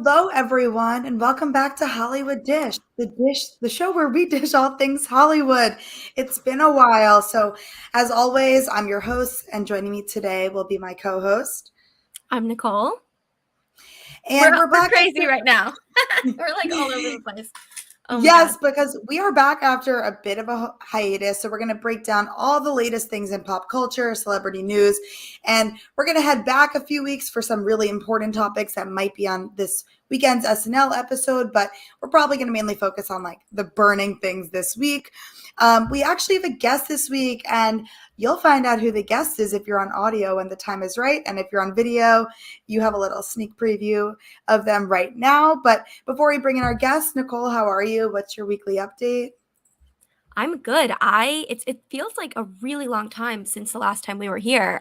Hello, everyone, and welcome back to Hollywood the show where we dish all things Hollywood. It's been a while, so as always, I'm your host, and joining me today will be my co-host. I'm Nicole. And we're back crazy right now. We're like all over the place. Oh my yes, God. because we are back after a bit of a hiatus. So we're going to break down all the latest things in pop culture, celebrity news, and we're going to head back a few weeks for some really important topics that might be on this weekend's SNL episode, but we're probably going to mainly focus on like the burning things this week. We actually have a guest this week, and you'll find out who the guest is if you're on audio when the time is right. And if you're on video, you have a little sneak preview of them right now. But before we bring in our guest, Nicole, how are you? What's your weekly update? I'm good. It feels like a really long time since the last time we were here.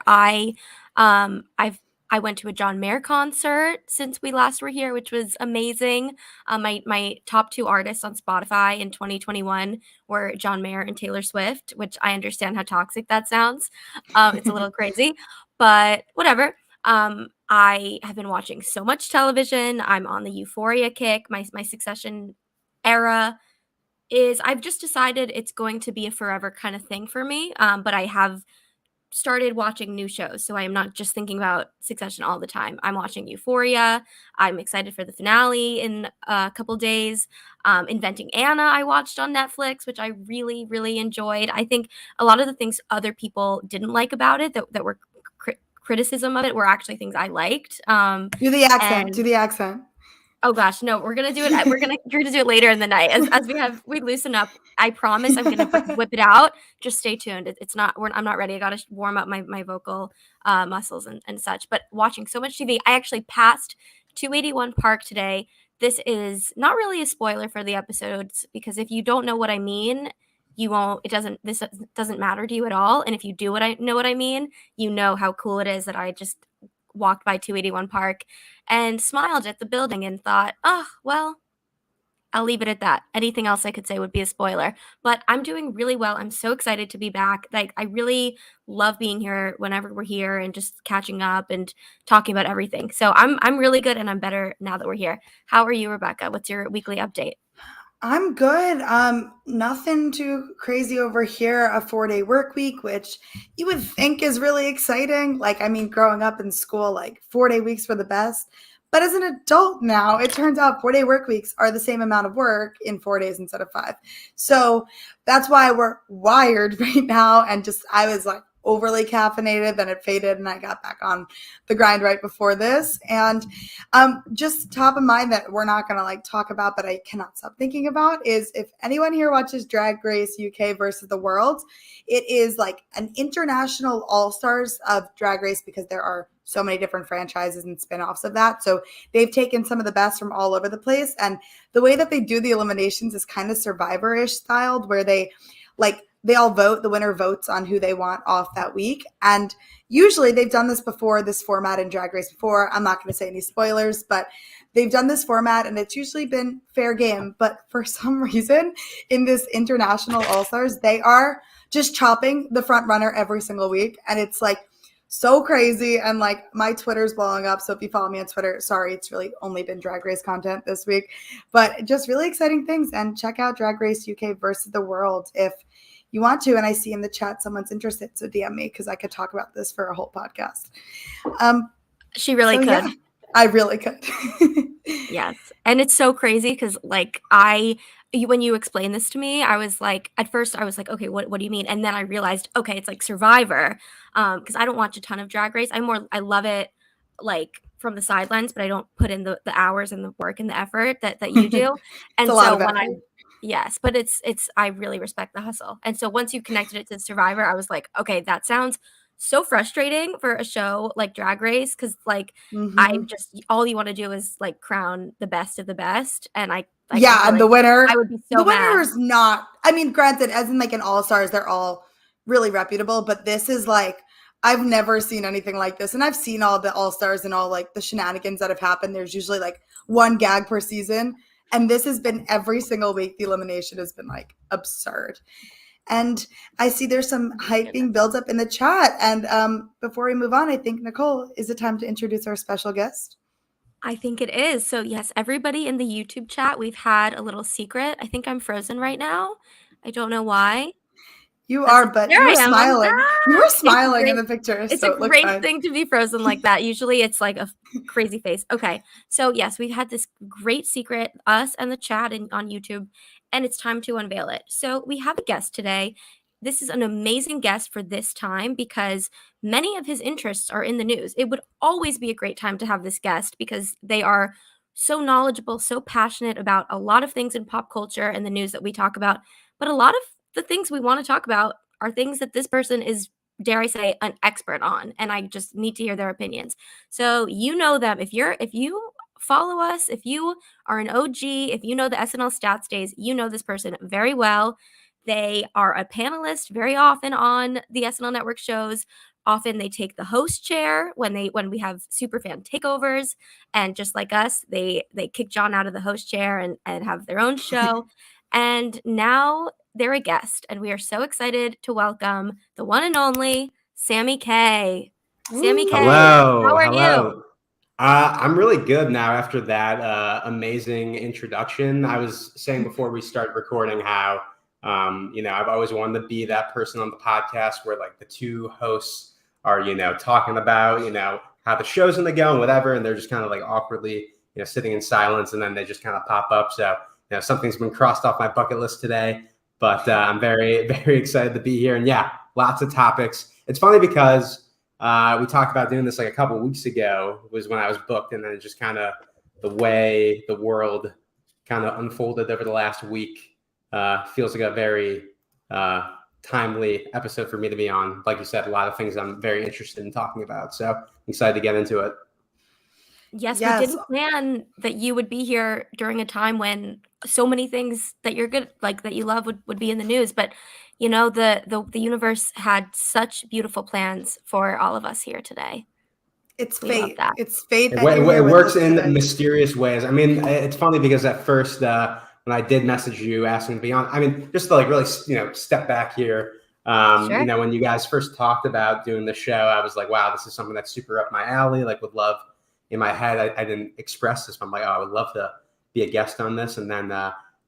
I went to a John Mayer concert since we last were here, which was amazing. My top two artists on Spotify in 2021 were John Mayer and Taylor Swift, which I understand how toxic that sounds. It's a little crazy, but whatever. I have been watching so much television. I'm on the Euphoria kick. My Succession era is I've just decided it's going to be a forever kind of thing for me. But I have started watching new shows, so I am not just thinking about Succession all the time. I'm watching Euphoria. I'm excited for the finale in a couple days. Inventing Anna, I watched on Netflix, which I really, really enjoyed. I think a lot of the things other people didn't like about it that were criticism of it were actually things I liked. Do the accent. Do And the accent. Oh gosh, no, we're gonna do it. We're gonna do it later in the night as we loosen up. I promise I'm gonna whip it out. Just stay tuned. It's not. I'm not ready. I gotta warm up my vocal muscles and such. But watching so much TV, I actually passed 281 Park today. This is not really a spoiler for the episodes because if you don't know what I mean, you won't. It doesn't. This doesn't matter to you at all. And if you do what I mean, you know how cool it is that I just walked by 281 Park and smiled at the building and thought, oh, well, I'll leave it at that. Anything else I could say would be a spoiler. But I'm doing really well. I'm so excited to be back. Like, I really love being here whenever we're here and just catching up and talking about everything. So I'm really good and I'm better now that we're here. How are you, Rebecca? What's your weekly update? I'm good. Nothing too crazy over here. A 4-day work week, which you would think is really exciting. Like, I mean, growing up in school, like 4-day weeks were the best. But as an adult now, it turns out 4-day work weeks are the same amount of work in 4 days instead of 5. So that's why we're wired right now. And just, I was like overly caffeinated, then it faded, and I got back on the grind right before this. And just top of mind that we're not going to like talk about, but I cannot stop thinking about is if anyone here watches Drag Race UK versus the world, it is like an international all-stars of Drag Race because there are so many different franchises and spin-offs of that. So they've taken some of the best from all over the place. And the way that they do the eliminations is kind of Survivor-ish styled where they all vote. The winner votes on who they want off that week. And usually they've done this before, this format in Drag Race before. I'm not going to say any spoilers, but they've done this format and it's usually been fair game. But for some reason in this international all-stars, they are just chopping the front runner every single week. And it's like so crazy. And like my Twitter's blowing up. So if you follow me on Twitter, sorry, it's really only been Drag Race content this week, but just really exciting things. And check out Drag Race UK versus the world if you want to. And I see in the chat someone's interested, so DM me because I could talk about this for a whole podcast. She really could. Yeah, I really could. Yes. And it's so crazy because like when you explained this to me, I was like, at first I was like, okay, what do you mean? And then I realized, okay, it's like Survivor. Because I don't watch a ton of Drag Race. I love it like from the sidelines, but I don't put in the hours and the work and the effort that you do. And a lot so of when effort. yes, but it's I really respect the hustle. And so once you connected it to Survivor, I was like, okay, that sounds so frustrating for a show like Drag Race because like I just all you want to do is like crown the best of the best, and I like I Yeah, feel and like the winner, I would be so the winner mad. is not. I mean, granted, as in like an all-stars, they're all really reputable, but this is like I've never seen anything like this, and I've seen all the all-stars and all like the shenanigans that have happened. There's usually like one gag per season, and this has been every single week. The elimination has been like absurd. And I see there's some hype being built up in the chat. And before we move on, I think, Nicole, is it time to introduce our special guest? I think it is. So yes, everybody in the YouTube chat, we've had a little secret. I think I'm frozen right now. I don't know why. You That's are, a but there you I were am, I'm smiling. You were back! smiling in the picture, It's so a it looks great fine. thing to be frozen like that. Usually, it's like a crazy face. Okay, so yes, we've had this great secret, us and the chat on YouTube, and it's time to unveil it. So we have a guest today. This is an amazing guest for this time because many of his interests are in the news. It would always be a great time to have this guest because they are so knowledgeable, so passionate about a lot of things in pop culture and the news that we talk about. But a lot of the things we want to talk about are things that this person is, dare I say, an expert on, and I just need to hear their opinions. So you know them. If you follow us, if you are an OG, if you know the SNL stats days, you know this person very well. They are a panelist very often on the SNL Network shows. Often they take the host chair when we have superfan takeovers, and just like us, they kick John out of the host chair and have their own show. And now they're a guest, and we are so excited to welcome the one and only Sammy K. Sammy K, how Hello, are you? hello. I'm really good now after that amazing introduction. I was saying before we started recording how, I've always wanted to be that person on the podcast where like the two hosts are, talking about, how the show's going to go and whatever. And they're just kind of like awkwardly, sitting in silence, and then they just kind of pop up. So, something's been crossed off my bucket list today, but I'm very, very excited to be here. And yeah, lots of topics. It's funny because we talked about doing this like a couple of weeks ago was when I was booked, and then just kind of the way the world kind of unfolded over the last week feels like a very timely episode for me to be on. Like you said, a lot of things I'm very interested in talking about. So I'm excited to get into it. Yes, we didn't plan that you would be here during a time when so many things that you're good, like that you love, would be in the news. But the universe had such beautiful plans for all of us here today. It's We love fate. that. It's fate. It works in mysterious ways. I mean, it's funny because at first when I did message you asking to be on, I mean, just to like really, step back here. Sure. When you guys first talked about doing the show, I was like, wow, this is something that's super up my alley. Like, would love. In my head, I didn't express this, but I'm like, oh, I would love to be a guest on this. And then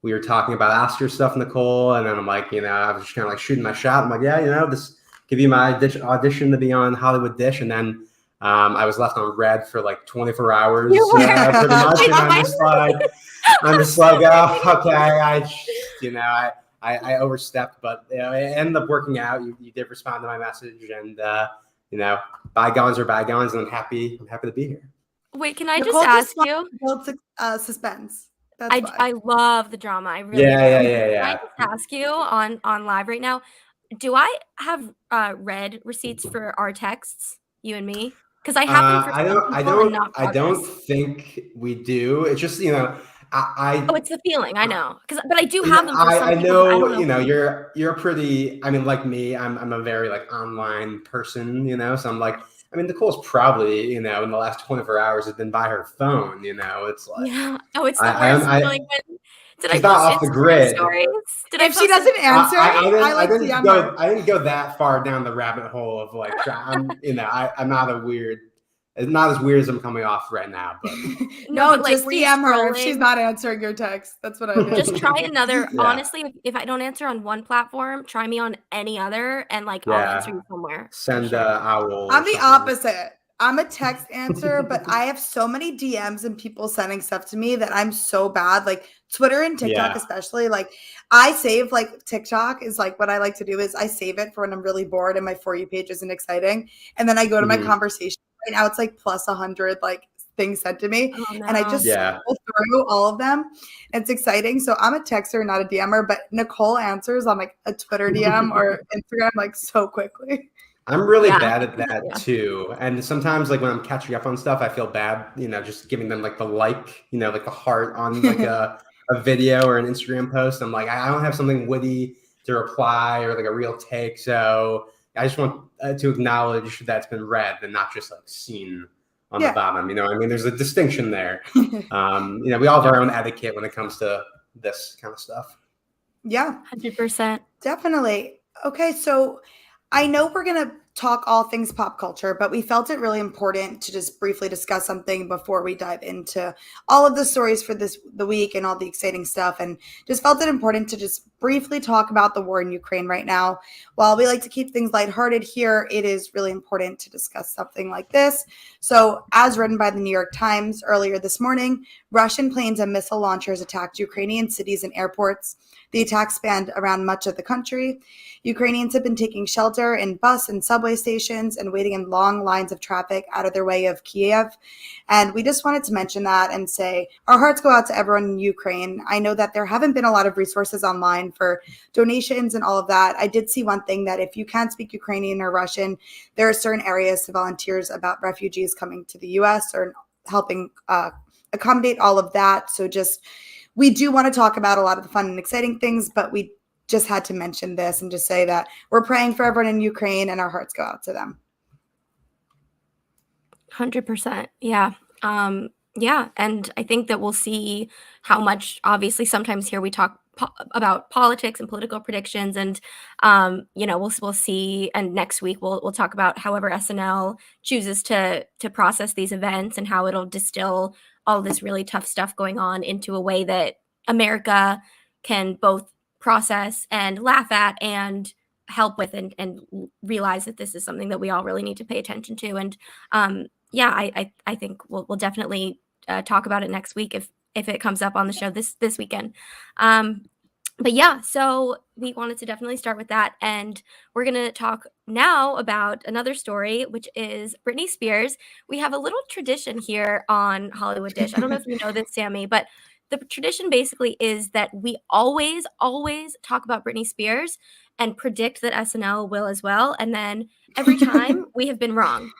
we were talking about Oscar stuff, Nicole. And then I'm like, I was just kind of like shooting my shot. I'm like, yeah, this give you my audition to be on Hollywood Dish. And then I was left on red for like 24 hours pretty much. And I'm just like, oh, okay. I overstepped, but it ended up working out. You did respond to my message, and bygones are bygones, and I'm happy to be here. Wait, can I just ask you? Build suspense. I love the drama. I really do. Can I just ask you on live right now? Do I have read receipts for our texts, you and me? Because I have them for I don't think we do. It's just oh, it's the feeling. I know, but I do have them for some I people. know, I don't know. you're pretty. I mean, like me, I'm a very like online person. So I'm like. I mean, Nicole's probably, in the last 24 hours has been by her phone, It's like, yeah. Oh, it's the worst feeling. Did I post off the grid? Stories? If she doesn't answer, I didn't go that far down the rabbit hole of like, I'm not not as weird as I'm coming off right now, but no, just DM her if she's not answering your text. That's what I do. Just try another. Yeah. Honestly, if I don't answer on one platform, try me on any other, and like I'll answer you somewhere. Send owl. I'm the opposite. I'm a text answer, but I have so many DMs and people sending stuff to me that I'm so bad. Like Twitter and TikTok, especially. Like I save like TikTok is like what I like to do is I save it for when I'm really bored and my For You page isn't exciting, and then I go to my conversation. Right now it's like plus 100 like things sent to me, and I just scroll through all of them. It's exciting. So I'm a texter, not a DMer, but Nicole answers on like a Twitter DM or Instagram like so quickly. I'm really bad at that too. And sometimes like when I'm catching up on stuff, I feel bad, just giving them like the like the heart on like a video or an Instagram post. I'm like, I don't have something witty to reply or like a real take. So I just want to acknowledge that's been read and not just like seen on the bottom. I mean, there's a distinction there. We all have our own etiquette when it comes to this kind of stuff. Yeah. 100%. Definitely. Okay. So I know we're going to talk all things pop culture, but we felt it really important to just briefly discuss something before we dive into all of the stories for the week and all the exciting stuff, and just felt it important to just briefly talk about the war in Ukraine right now. While we like to keep things lighthearted here, it is really important to discuss something like this. So, as written by the New York Times earlier this morning, Russian planes and missile launchers attacked Ukrainian cities and airports. The attacks spanned around much of the country. Ukrainians have been taking shelter in bus and subway stations and waiting in long lines of traffic out of their way of Kiev. And we just wanted to mention that and say our hearts go out to everyone in Ukraine. I know that there haven't been a lot of resources online for donations and all of that. I did see one thing that if you can't speak Ukrainian or Russian, there are certain areas to volunteers about refugees coming to the U.S. or helping accommodate all of that. So we do want to talk about a lot of the fun and exciting things, but we just had to mention this and just say that we're praying for everyone in Ukraine and our hearts go out to them. 100%. Yeah. Yeah. And I think that we'll see how much, obviously, sometimes here we talk about politics and political predictions, and we'll see. And next week we'll talk about however SNL chooses to process these events and how it'll distill all this really tough stuff going on into a way that America can both process and laugh at and help with, and realize that this is something that we all really need to pay attention to. And yeah, I think we'll definitely talk about it next week if it comes up on the show this weekend. But yeah, so we wanted to definitely start with that. And we're going to talk now about another story, which is Britney Spears. We have a little tradition here on Hollywood Dish. I don't know if you know this, Sammy, but the tradition basically is that we always talk about Britney Spears and predict that SNL will as well. And then every time we have been wrong.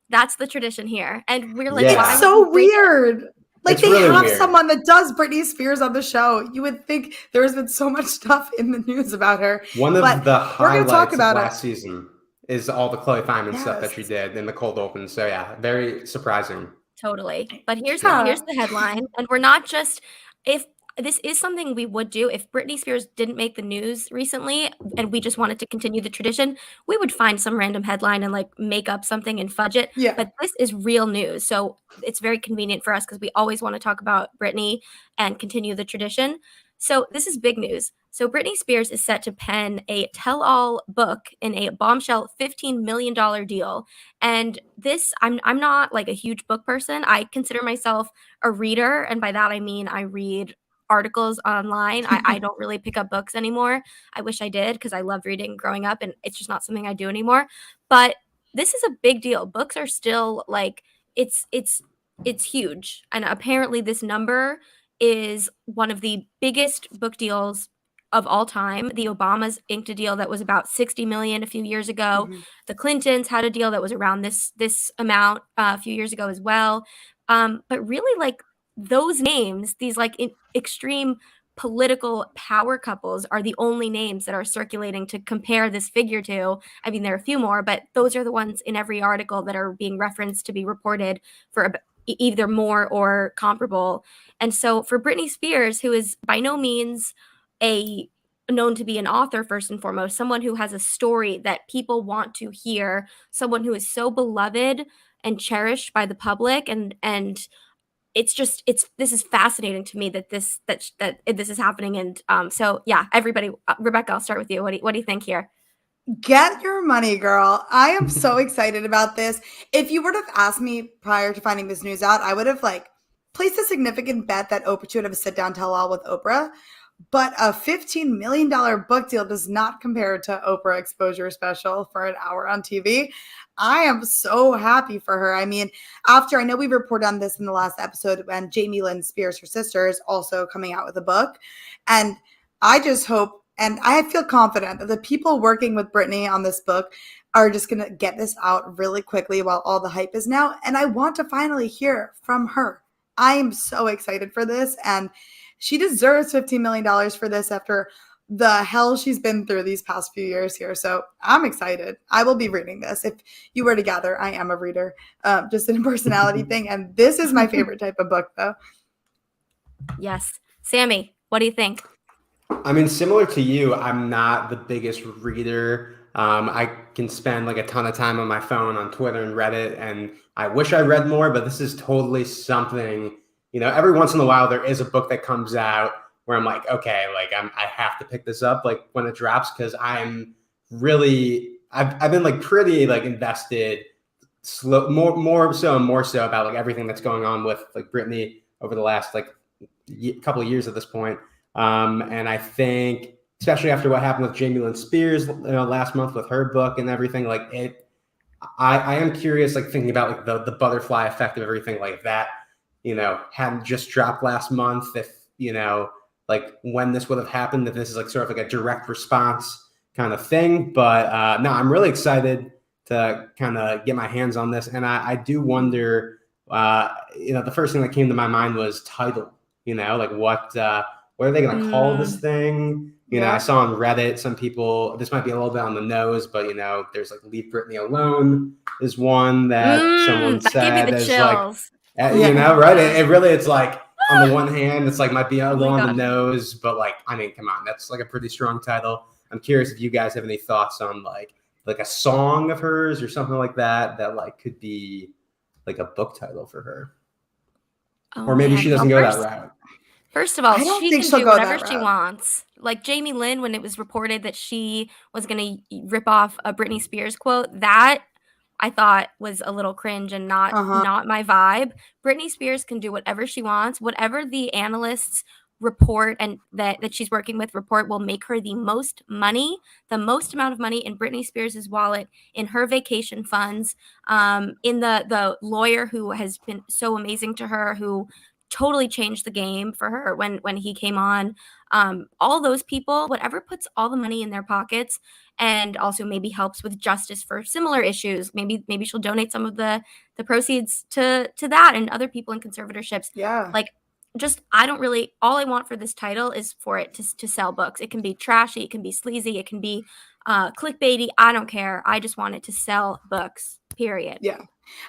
That's the tradition here. And we're like, Yeah. It's so weird. Like, It's they really have weird. someone that does Britney Spears on the show. You would think there has been so much stuff in the news about her. One of But the we're gonna highlights talk of about last season is all the Chloe Fineman stuff that she Yes. did in the cold open. So yeah, very surprising. Totally. But here's Yeah. the headline. And we're not just, if this is something we would do, if Britney Spears didn't make the news recently and we just wanted to continue the tradition, we would find some random headline and like make up something and fudge it. Yeah. But this is real news. So it's very convenient for us because we always want to talk about Britney and continue the tradition. So this is big news. So Britney Spears is set to pen a tell-all book in a bombshell $15 million deal. And this, I'm not like a huge book person. I consider myself a reader. And by that, I mean, I read articles online. I don't really pick up books anymore. I wish I did because I loved reading growing up, and it's just not something I do anymore. But this is a big deal. Books are still like, it's huge. And apparently this number is one of the biggest book deals of all time. The Obamas inked a deal that was about 60 million a few years ago. Mhm. The Clintons had a deal that was around this amount a few years ago as well. But really, like, those names, these like extreme political power couples, are the only names that are circulating to compare this figure to. I mean, there are a few more, but those are the ones in every article that are being referenced to be reported for either more or comparable. And so for Britney Spears, who is by no means known to be an author, first and foremost, someone who has a story that people want to hear, someone who is so beloved and cherished by the public, and this is fascinating to me that this is happening. And so yeah, everybody, Rebecca, I'll start with you. What do you think here? Get your money, girl. I am so excited about this. If you would have asked me prior to finding this news out, I would have like placed a significant bet that Oprah should have a sit down tell all with Oprah. But a $15 million book deal does not compare to Oprah exposure special for an hour on TV. I am so happy for her. I mean, after, I know we reported on this in the last episode when Jamie Lynn Spears, her sister, is also coming out with a book. And I just hope, and I feel confident that the people working with Britney on this book are just going to get this out really quickly while all the hype is now. And I want to finally hear from her. I am so excited for this. And she deserves $15 million for this after the hell she's been through these past few years here. So I'm excited. I will be reading this. If you were to gather, I am a reader, just in a personality thing. And this is my favorite type of book, though. Yes. Sammy, what do you think? I mean, similar to you, I'm not the biggest reader I can spend like a ton of time on my phone, on Twitter and Reddit, and I wish I read more, but this is totally something, every once in a while there is a book that comes out where I'm like, okay, like I have to pick this up like when it drops, because I've been like pretty like invested more so about like everything that's going on with like Britney over the last like couple of years at this point. And I think, especially after what happened with Jamie Lynn Spears last month with her book and everything, like I am curious, like thinking about like the butterfly effect of everything like that, hadn't just dropped last month, if, like when this would have happened, if this is like sort of like a direct response kind of thing. But no, I'm really excited to kind of get my hands on this. And I do wonder, the first thing that came to my mind was title, like what are they going to call this thing? I saw on Reddit, some people, this might be a little bit on the nose, but there's like Leave Britney Alone is one that someone that said gave me the as chills. like, right? It really, it's like, on the one hand, it's like might be a little on the nose, but like, I mean, come on, that's like a pretty strong title. I'm curious if you guys have any thoughts on like a song of hers or something like that like could be like a book title for her. Or maybe she doesn't go that route. First of all, I she can do whatever she wants. Like Jamie Lynn, when it was reported that she was going to rip off a Britney Spears quote, that I thought was a little cringe and not my vibe. Britney Spears can do whatever she wants. Whatever the analysts report and that she's working with report will make her the most amount of money in Britney Spears' wallet, in her vacation funds, in the lawyer who has been so amazing to her, who totally changed the game for her when he came on. All those people, whatever puts all the money in their pockets and also maybe helps with justice for similar issues. Maybe she'll donate some of the proceeds to that and other people in conservatorships. Yeah. Like, just, all I want for this title is for it to sell books. It can be trashy, it can be sleazy, it can be clickbaity. I don't care. I just want it to sell books, period. Yeah.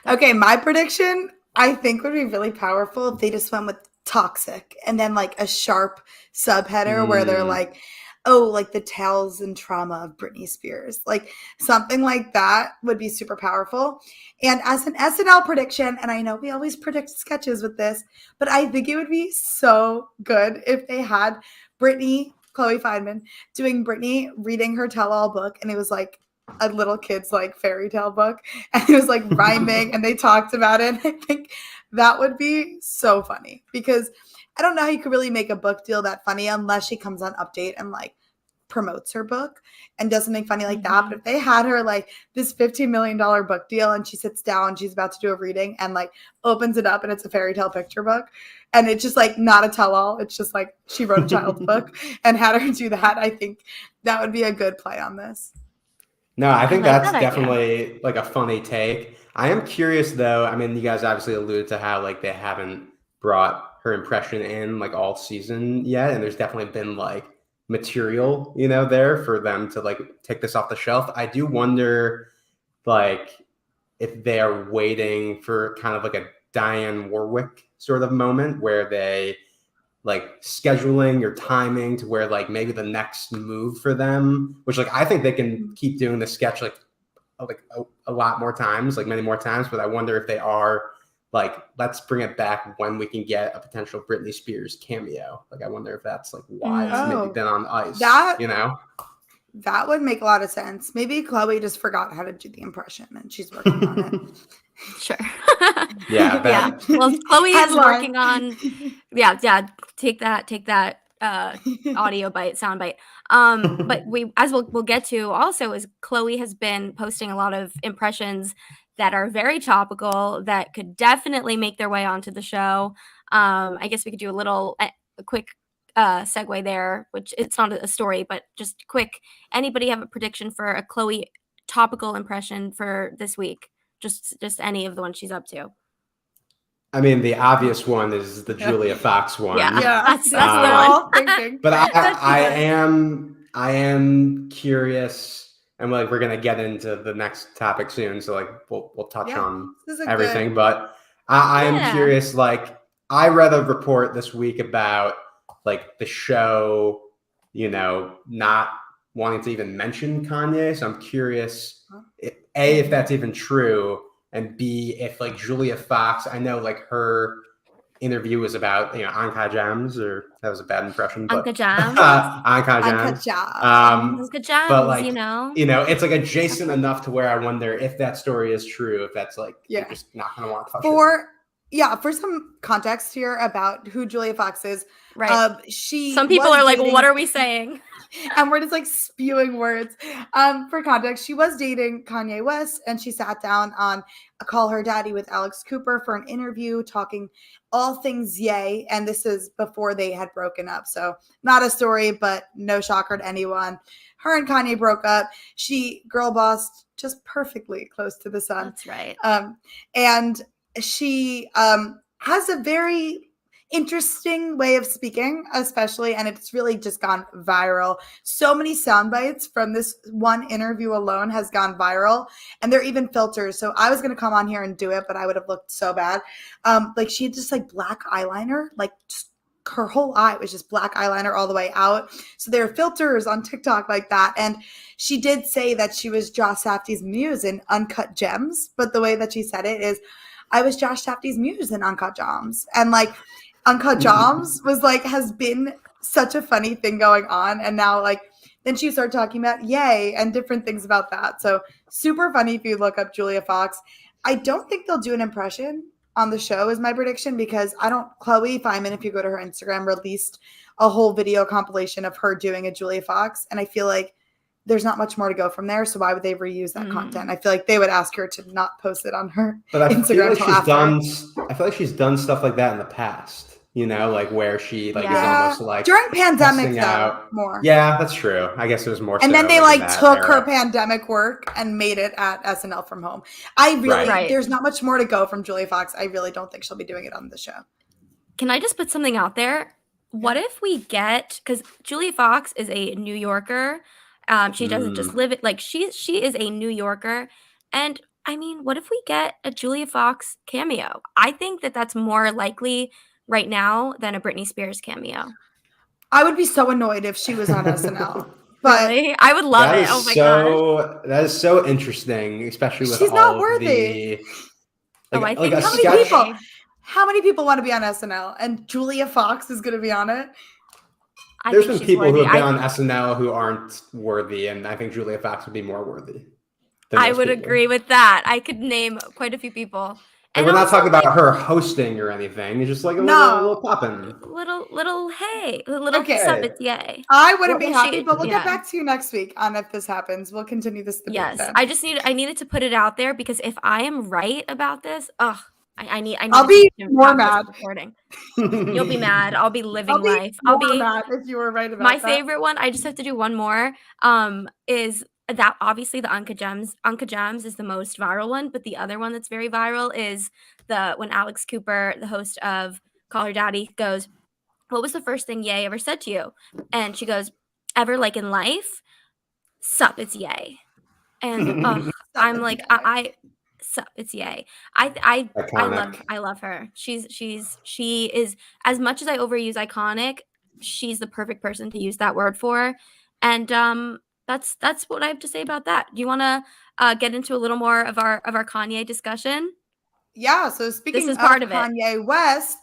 Okay, my prediction, I think, would be really powerful if they just went with toxic and then like a sharp subheader where they're like, oh, like the tales and trauma of Britney Spears. Like something like that would be super powerful. And as an SNL prediction, and I know we always predict sketches with this, but I think it would be so good if they had Chloe Feynman, doing Britney reading her tell-all book, and it was like a little kid's like fairy tale book, and it was like rhyming and they talked about it. I think that would be so funny, because I don't know how you could really make a book deal that funny unless she comes on Update and like promotes her book and does something funny like that. But if they had her like this $15 million book deal and she sits down, she's about to do a reading and like opens it up and it's a fairy tale picture book, and it's just like not a tell-all, it's just like she wrote a child's book and had her do that, I think that would be a good play on this. No, I think that's definitely like a funny take. I am curious though. I mean, you guys obviously alluded to how like they haven't brought her impression in like all season yet, and there's definitely been like material, there for them to like take this off the shelf. I do wonder like if they are waiting for kind of like a Diane Warwick sort of moment where they like scheduling or timing to where like maybe the next move for them, which like I think they can keep doing the sketch like a lot more times, like many more times, but I wonder if they are like, let's bring it back when we can get a potential Britney Spears cameo. Like I wonder if that's like why it's maybe been on ice, That would make a lot of sense. Maybe Chloe just forgot how to do the impression and she's working on it. Sure. Yeah. Well, Chloe is working on. Yeah. Take that. Audio bite, sound bite. But we'll get to also is Chloe has been posting a lot of impressions that are very topical that could definitely make their way onto the show. I guess we could do a quick segue there, which it's not a story, but just quick. Anybody have a prediction for a Chloe topical impression for this week? Just any of the ones she's up to. I mean, the obvious one is the Julia Fox one. Yeah. That's what we're all thinking. But I am curious, and like we're gonna get into the next topic soon, so like we'll touch on everything. But I am curious. Like I read a report this week about like the show, not wanting to even mention Kanye. So I'm curious, A, if that's even true, and B, if like Julia Fox, I know like her interview was about, Anka Jams, or that was a bad impression, but Anka Jams. Anka Jams. Anka Jams, But like, it's like adjacent enough to where I wonder if that story is true, if that's like, you're just not going to want to touch it. For some context here about who Julia Fox is, right? Some people are like, well, what are we saying? And we're just like spewing words. For context, she was dating Kanye West, and she sat down on a Call Her Daddy with Alex Cooper for an interview talking all things Ye. And this is before they had broken up. So not a story, but no shocker to anyone. Her and Kanye broke up. She girl bossed just perfectly close to the sun. That's right. And she has a very interesting way of speaking, especially, and it's really just gone viral. So many sound bites from this one interview alone has gone viral, and they're even filters. So I was going to come on here and do it, but I would have looked so bad. Like she had just like black eyeliner, like just her whole eye was just black eyeliner all the way out. So there are filters on TikTok like that. And she did say that she was Josh Safdie's muse in Uncut Gems, but the way that she said it is, I was Josh Safdie's muse in Uncut Gems. And like Uncut Gems was like, has been such a funny thing going on. And now like, then she started talking about Ye and different things about that. So super funny if you look up Julia Fox. I don't think they'll do an impression on the show is my prediction, because Chloe Fineman, if you go to her Instagram, released a whole video compilation of her doing a Julia Fox. And I feel like there's not much more to go from there. So why would they reuse that content? I feel like they would ask her to not post it on her Instagram. I feel like she's done stuff like that in the past. Like where she like is almost like during pandemic though, more. Yeah, that's true. I guess it was more. And then they like took her pandemic work and made it at SNL from home. There's not much more to go from Julia Fox. I really don't think she'll be doing it on the show. Can I just put something out there? What if we get, because Julia Fox is a New Yorker. She doesn't just live it, like she is a New Yorker. And I mean, what if we get a Julia Fox cameo? I think that's more likely right now than a Britney Spears cameo. I would be so annoyed if she was on SNL. But really? I would love it. Oh my god. That is so interesting, especially with she's not worthy. I think how many people want to be on SNL? And Julia Fox is going to be on it? There's been people who have been on SNL who aren't worthy, and I think Julia Fox would be more worthy. I would agree with that. I could name quite a few people. And we're not talking about her hosting or anything. It's just like a little poppin'. Little sup, it's Ye. I wouldn't be happy, but we'll get back to you next week on if this happens. We'll continue this debate. Yes, then. I needed to put it out there, because if I am right about this, I need I'll be more mad. You'll be mad. I'll be living life. I'll be mad if you were right about my favorite one. I just have to do one more. Is that obviously the Uncut Gems? Uncut Gems is the most viral one, but the other one that's very viral is when Alex Cooper, the host of Call Her Daddy, goes, "What was the first thing Ye ever said to you?" And she goes, "Ever like in life? Sup, it's Ye." And I'm like, sup, it's Ye. I love her. She is, as much as I overuse iconic, she's the perfect person to use that word for. And that's what I have to say about that. Do you want to get into a little more of our Kanye discussion? Yeah. So speaking of Kanye West,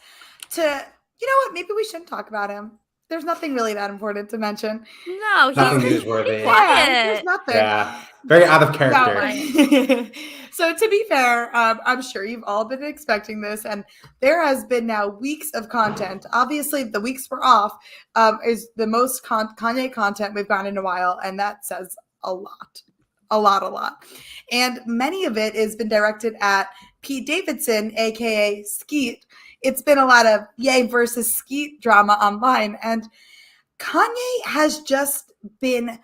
you know what? Maybe we shouldn't talk about him. There's nothing really that important to mention. No, he's newsworthy. There's nothing. Yeah, very out of character. No. So to be fair, I'm sure you've all been expecting this, and there has been now weeks of content. Obviously, the weeks we're off is the most Kanye content we've gotten in a while, and that says a lot. And many of it has been directed at Pete Davidson, aka Skeet. It's been a lot of Ye versus Skeet drama online, and Kanye has just been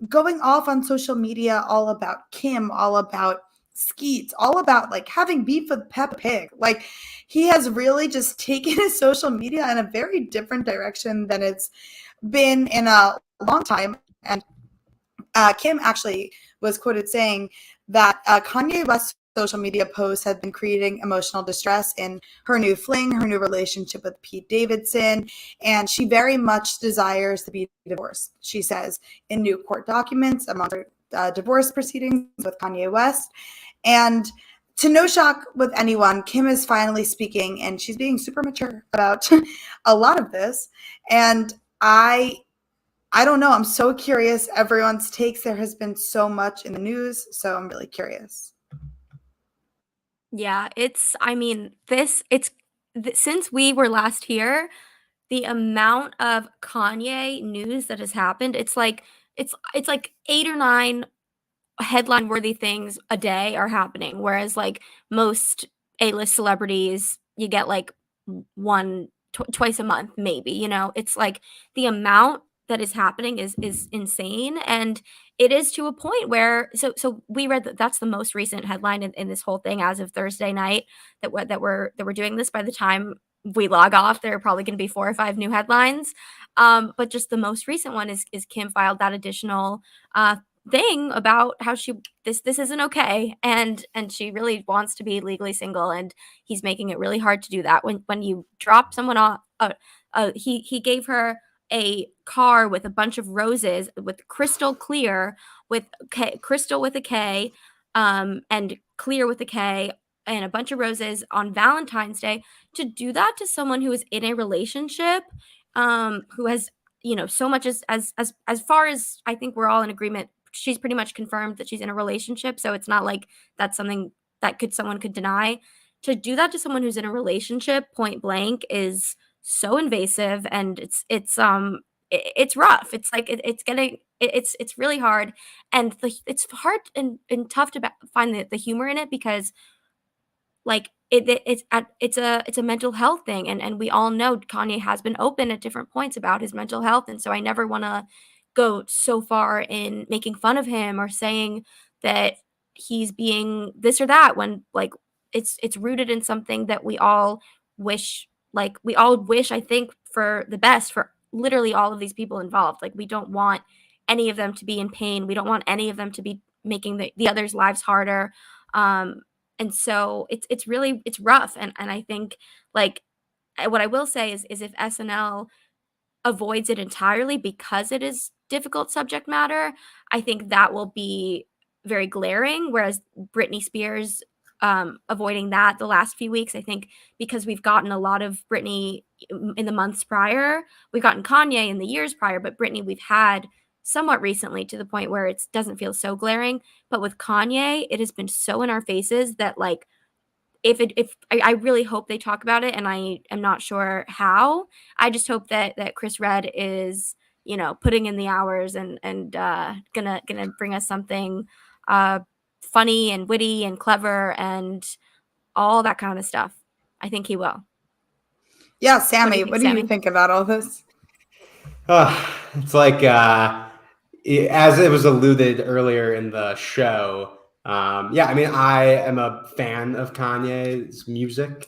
going off on social media all about Kim, all about Skeet, all about like having beef with Peppa Pig. Like he has really just taken his social media in a very different direction than it's been in a long time. And Kim actually was quoted saying that Kanye West social media posts have been creating emotional distress in her new fling, her new relationship with Pete Davidson, and she very much desires to be divorced, she says in new court documents among her divorce proceedings with Kanye West. And to no shock with anyone, Kim is finally speaking, and she's being super mature about a lot of this. And I don't know. I'm so curious. Everyone's takes. There has been so much in the news, so I'm really curious. Yeah, since we were last here, the amount of Kanye news that has happened, it's like 8 or 9 headline worthy things a day are happening, whereas like most A-list celebrities, you get like one twice a month maybe, it's like the amount that is happening is insane. And it is to a point where so we read that that's the most recent headline in this whole thing as of Thursday night, that we're doing this. By the time we log off, there are probably going to be 4 or 5 new headlines, but just the most recent one is Kim filed that additional thing about how this isn't okay, and she really wants to be legally single, and he's making it really hard to do that. When you drop someone off, he gave her a car with a bunch of roses with crystal clear with crystal with a K, and clear with a K, and a bunch of roses on Valentine's Day. To do that to someone who is in a relationship, who has so much as far as I think we're all in agreement, she's pretty much confirmed that she's in a relationship, so it's not like that's something that someone could deny. To do that to someone who's in a relationship point blank is so invasive, and it's rough. It's like it's really hard, and it's hard and tough to find the humor in it, because like it's a mental health thing, and we all know Kanye has been open at different points about his mental health, and so I never want to go so far in making fun of him or saying that he's being this or that, when like it's rooted in something that we all wish I think for the best for literally all of these people involved. Like, we don't want any of them to be in pain. We don't want any of them to be making the others' lives harder. And so it's rough. And I think, like, what I will say is if SNL avoids it entirely because it is difficult subject matter, I think that will be very glaring. Whereas Britney Spears, avoiding that the last few weeks, I think because we've gotten a lot of Britney in the months prior, we've gotten Kanye in the years prior, but Britney we've had somewhat recently, to the point where it doesn't feel so glaring. But with Kanye, it has been so in our faces that, like, if I really hope they talk about it, and I am not sure how. I just hope that Chris Redd is, putting in the hours, and gonna bring us something funny and witty and clever and all that kind of stuff. I think he will. Yeah, Sammy, what do you think about all this? It's like, as it was alluded earlier in the show, yeah, I mean, I am a fan of Kanye's music.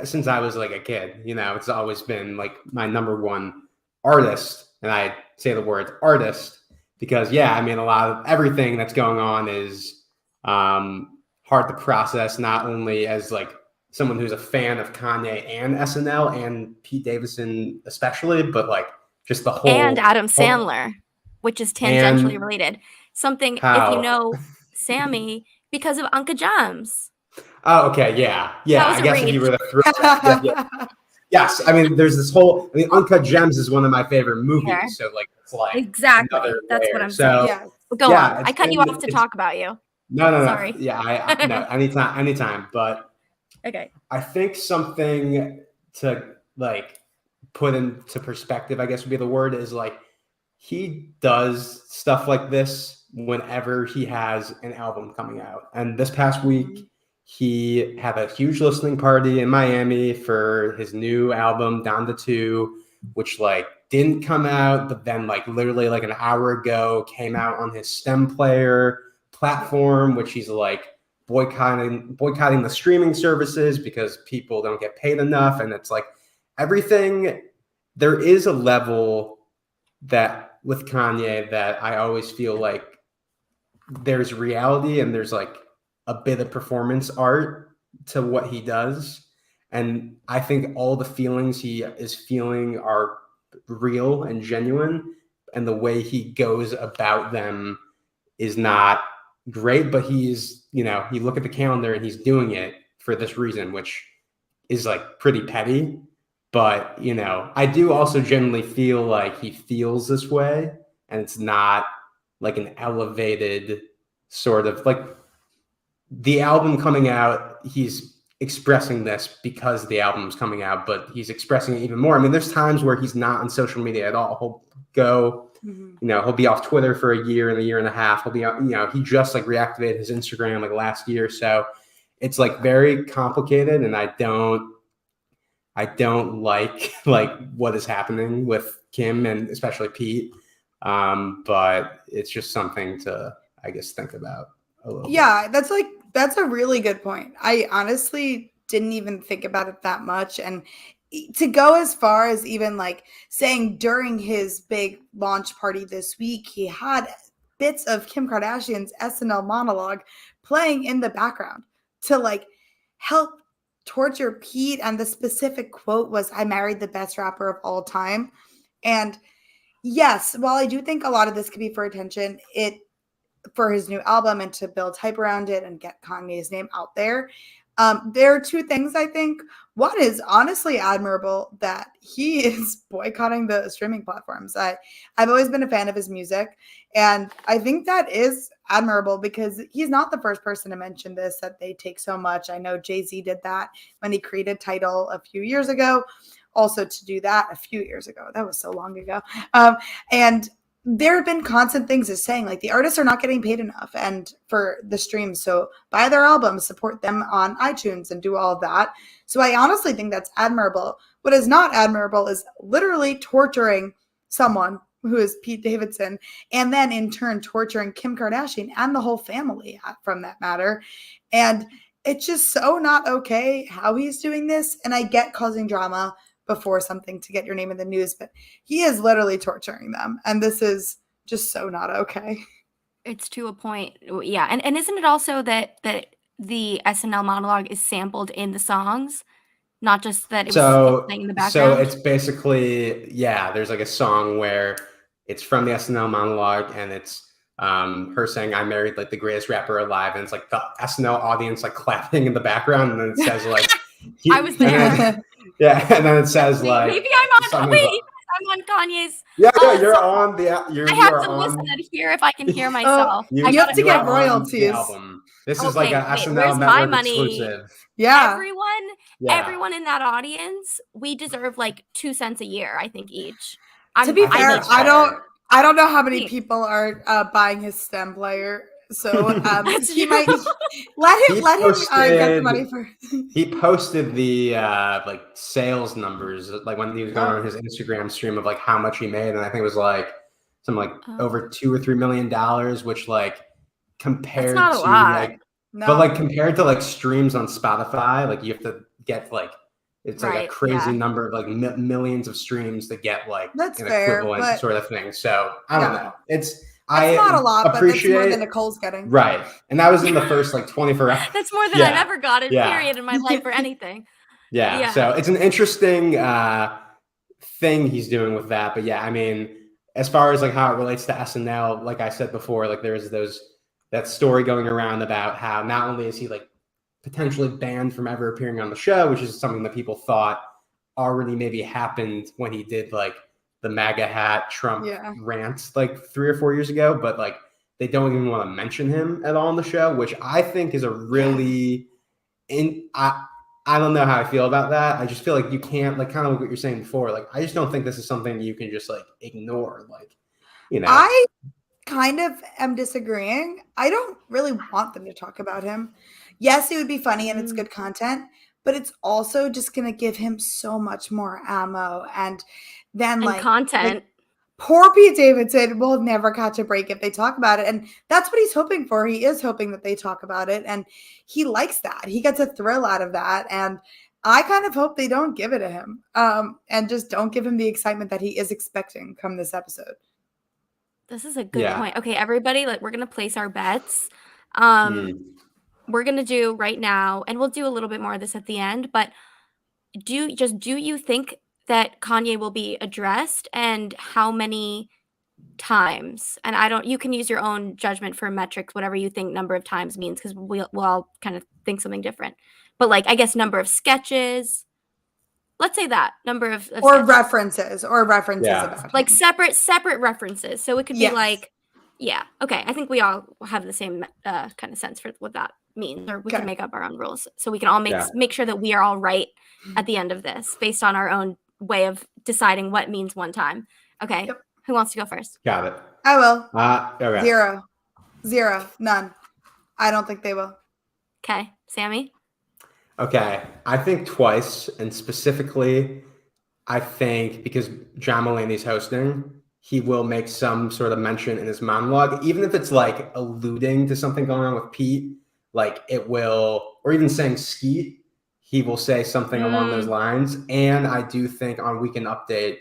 Since I was like a kid, it's always been like my number one artist. And I say the word artist because, yeah, I mean, a lot of everything that's going on is hard to process, not only as like someone who's a fan of Kanye and SNL and Pete Davidson especially, but like just the whole, and Adam Sandler, which is tangentially related. Something, how? if you know Sammy, because of Uncle Gems. Oh, okay, yeah. I guess if you were the throwback, yeah. Yes, I mean, there's this whole. I mean, Uncut Gems is one of my favorite movies, so like it's like exactly. That's what I'm saying. Yeah. Go on. I cut you off to talk about you. No. Sorry. Yeah, I no, anytime. But okay, I think something to like put into perspective, I guess would be the word, is like he does stuff like this whenever he has an album coming out. And this past week, he had a huge listening party in Miami for his new album, Down to Two, which like didn't come out, but then like literally like an hour ago came out on his STEM Player platform, which he's like boycotting the streaming services because people don't get paid enough. And it's like everything, there is a level that with Kanye that I always feel like there's reality and there's like a bit of performance art to what he does. And I think all the feelings he is feeling are real and genuine. And the way he goes about them is not great, but he's, you look at the calendar and he's doing it for this reason, which is like pretty petty. But, I do also generally feel like he feels this way, and it's not like an elevated sort of like the album coming out. He's expressing this because the album's coming out, but he's expressing it even more. I mean, there's times where he's not on social media at all. He'll go, he'll be off Twitter for a year and a half. He'll be, he just like reactivated his Instagram like last year. So it's like very complicated, and I don't like what is happening with Kim and especially Pete. But it's just something to, I guess, think about a little bit. That's a really good point. I honestly didn't even think about it that much. And to go as far as even like saying during his big launch party this week, he had bits of Kim Kardashian's SNL monologue playing in the background to like help torture Pete. And the specific quote was, "I married the best rapper of all time." And yes, while I do think a lot of this could be for attention, for his new album and to build hype around it and get Kanye's name out there, there are two things I think. One is honestly admirable that he is boycotting the streaming platforms. I've always been a fan of his music, and I think that is admirable because he's not the first person to mention this, that they take so much. I know Jay-Z did that when he created Tidal a few years ago. Also to do that a few years ago. That was so long ago. And there have been constant things as saying like the artists are not getting paid enough and for the streams. So buy their albums, support them on iTunes and do all of that. So I honestly think that's admirable. What is not admirable is literally torturing someone who is Pete Davidson, and then in turn torturing Kim Kardashian and the whole family from that matter. And it's just so not okay how he's doing this. And I get causing drama before something to get your name in the news, but he is literally torturing them. And this is just so not okay. It's to a point. Yeah. And isn't it also that the SNL monologue is sampled in the songs, not just that it was playing in the background? So it's basically, there's like a song where it's from the SNL monologue and it's her saying, "I married like the greatest rapper alive." And it's like the SNL audience like clapping in the background. And then it says like, I was there. And then it says like, maybe I'm on. Wait, I'm on Kanye's. You're on the. I have to listen and hear if I can hear myself. You have to get royalties. This is like an SNL Network exclusive. Yeah, everyone in that audience, we deserve like 2 cents a year, I think each. To be fair, I don't know how many people are buying his stem player. So he might let him get the money for. He posted the like sales numbers like when he was going on his Instagram stream of like how much he made, and I think it was like something like over $2 or $3 million, which like compared to like, but like compared to like streams on Spotify, like you have to get like it's like a crazy number of like millions of streams to get like that's an fair, equivalent sort of thing. So I don't know. It's not a lot, but that's more than Nicole's getting. Right. And that was in the first like 24 hours. That's more than I've ever gotten, period, in my life or anything. So it's an interesting thing he's doing with that. But I mean, as far as like how it relates to SNL, like I said before, like there's that story going around about how not only is he like potentially banned from ever appearing on the show, which is something that people thought already maybe happened when he did like the MAGA hat Trump rant like 3 or 4 years ago, but like they don't even want to mention him at all on the show, which I think is a really I don't know how I feel about that. I just feel like you can't like kind of like what you're saying before. Like I just don't think this is something you can just like ignore. Like, I kind of am disagreeing. I don't really want them to talk about him. Yes, it would be funny and it's good content, but it's also just going to give him so much more ammo and content. Like, poor Pete Davidson will never catch a break if they talk about it. And that's what he's hoping for. He is hoping that they talk about it. And he likes that. He gets a thrill out of that. And I kind of hope they don't give it to him and just don't give him the excitement that he is expecting come this episode. This is a good Yeah. point. Okay, everybody, like we're gonna place our bets. Mm. We're gonna do right now, and we'll do a little bit more of this at the end, but do you think that Kanye will be addressed, and how many times? And you can use your own judgment for metrics, whatever you think number of times means, because we'll all kind of think something different. But like, I guess number of sketches. Let's say that number of Or sketches. references Yeah. about Like him. separate references. So it could be Yes. like, yeah, okay. I think we all have the same kind of sense for what that means, or we Okay. can make up our own rules. So we can all make sure that we are all right at the end of this based on our own way of deciding what means one time. Okay. Yep. Who wants to go first? Got it. I will. Okay. 0. None. I don't think they will. Okay. Sammy? Okay. I think twice, and specifically, I think because John Mulaney's hosting, he will make some sort of mention in his monologue, even if it's like alluding to something going on with Pete, like it will, or even saying Skeet, he will say something along those lines. And I do think on Weekend Update,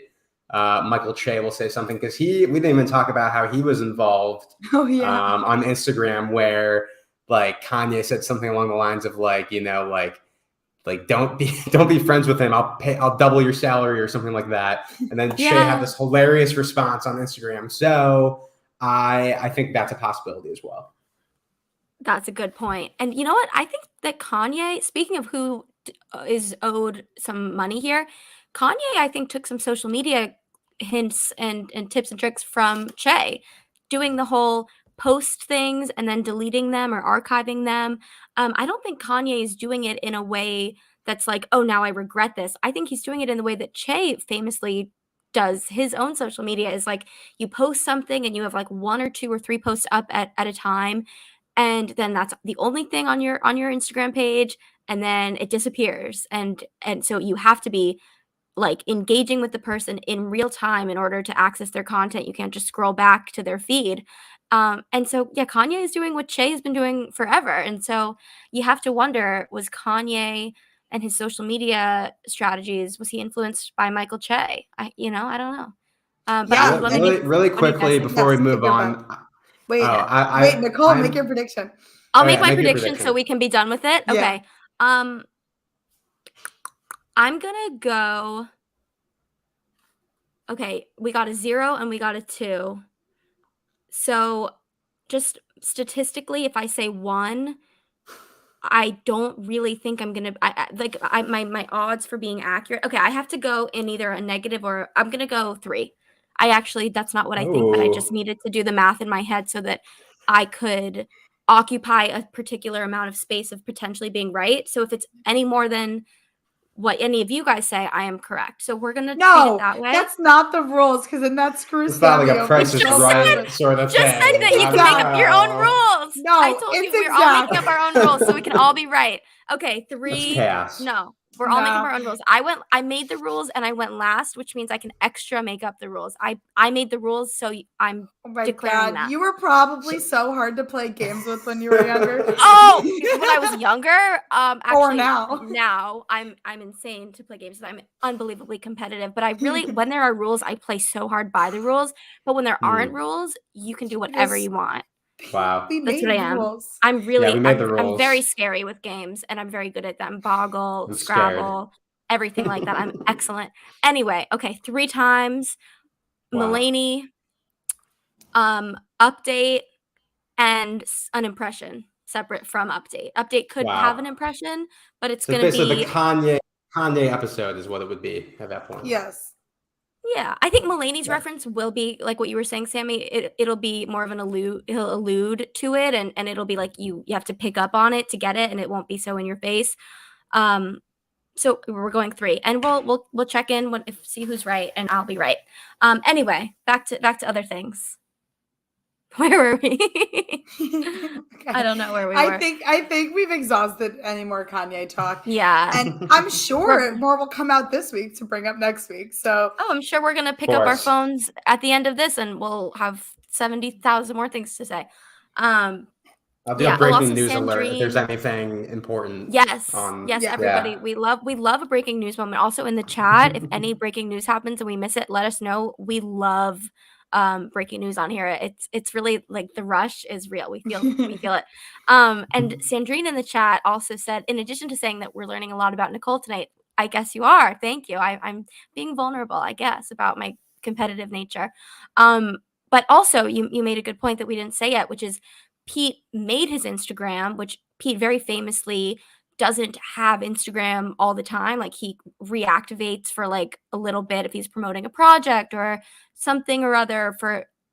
Michael Che will say something, because we didn't even talk about how he was involved on Instagram, where like Kanye said something along the lines of like, like don't be friends with him. I'll double your salary or something like that. And then Che had this hilarious response on Instagram. So I think that's a possibility as well. That's a good point. And you know what? I think that Kanye, speaking of who is owed some money here, Kanye, I think, took some social media hints and tips and tricks from Che, doing the whole post things and then deleting them or archiving them. I don't think Kanye is doing it in a way that's like, oh, now I regret this. I think he's doing it in the way that Che famously does his own social media, is like you post something and you have like 1 or 2 or 3 posts up at a time, and then that's the only thing on your Instagram page, and then it disappears. And so you have to be like engaging with the person in real time in order to access their content. You can't just scroll back to their feed. And so, yeah, Kanye is doing what Che has been doing forever. And so you have to wonder, was Kanye and his social media strategies, was he influenced by Michael Che? I don't know. But Really quickly before we move on. Wait, Nicole, make your prediction. I'll make my prediction so we can be done with it. Okay. Yeah. I'm gonna go. Okay, we got a 0 and we got a 2. So just statistically, if I say 1, I don't really think I'm gonna my odds for being accurate. Okay, I have to go in either a negative, or I'm gonna go 3. That's not what I think, but I just needed to do the math in my head so that I could occupy a particular amount of space of potentially being right. So if it's any more than what any of you guys say, I am correct. So we're gonna treat it that way. That's not the rules, because then that screws. It's not like a Price is Right sort of thing. Just said that you can make up your own rules. No, I told you we're all making up our own rules so we can all be right. Okay, 3. Chaos. No, we're all making up our own rules. I made the rules and I went last, which means I can extra make up the rules. I made the rules, so I'm declaring that. You were probably so hard to play games with when you were younger. When I was younger, actually, or now. Now I'm insane to play games. I'm unbelievably competitive, but I really, when there are rules, I play so hard by the rules. But when there aren't rules, you can do whatever you want. Wow, that's what I am. Rules. I'm really, I'm very scary with games, and I'm very good at them. Boggle, Scrabble, everything like that. I'm excellent. Anyway, okay, 3 times. Wow. Mulaney, Update, and an impression separate from Update. Update could have an impression, but it's going to be the Kanye episode is what it would be at that point. Yes. Yeah, I think Mulaney's reference will be like what you were saying, Sammy. It'll be more of an allude. He'll allude to it, and it'll be like you have to pick up on it to get it, and it won't be so in your face. So we're going 3, and we'll check in see who's right, and I'll be right. Anyway, back to other things. Where were we? Okay. I don't know where we were. I think we've exhausted any more Kanye talk. Yeah. And I'm sure more will come out this week to bring up next week. So I'm sure we're gonna pick up our phones at the end of this, and we'll have 70,000 more things to say. I'll do a breaking news alert if there's anything important. Yes. Everybody. We love a breaking news moment. Also in the chat, if any breaking news happens and we miss it, let us know. We love breaking news on here. It's really like the rush is real. We feel it. And Sandrine in the chat also said, in addition to saying that we're learning a lot about Nicole tonight, I guess you are. Thank you. I'm being vulnerable, I guess, about my competitive nature. But also you made a good point that we didn't say yet, which is Pete made his Instagram, which Pete very famously doesn't have Instagram all the time. Like he reactivates for like a little bit if he's promoting a project or something or other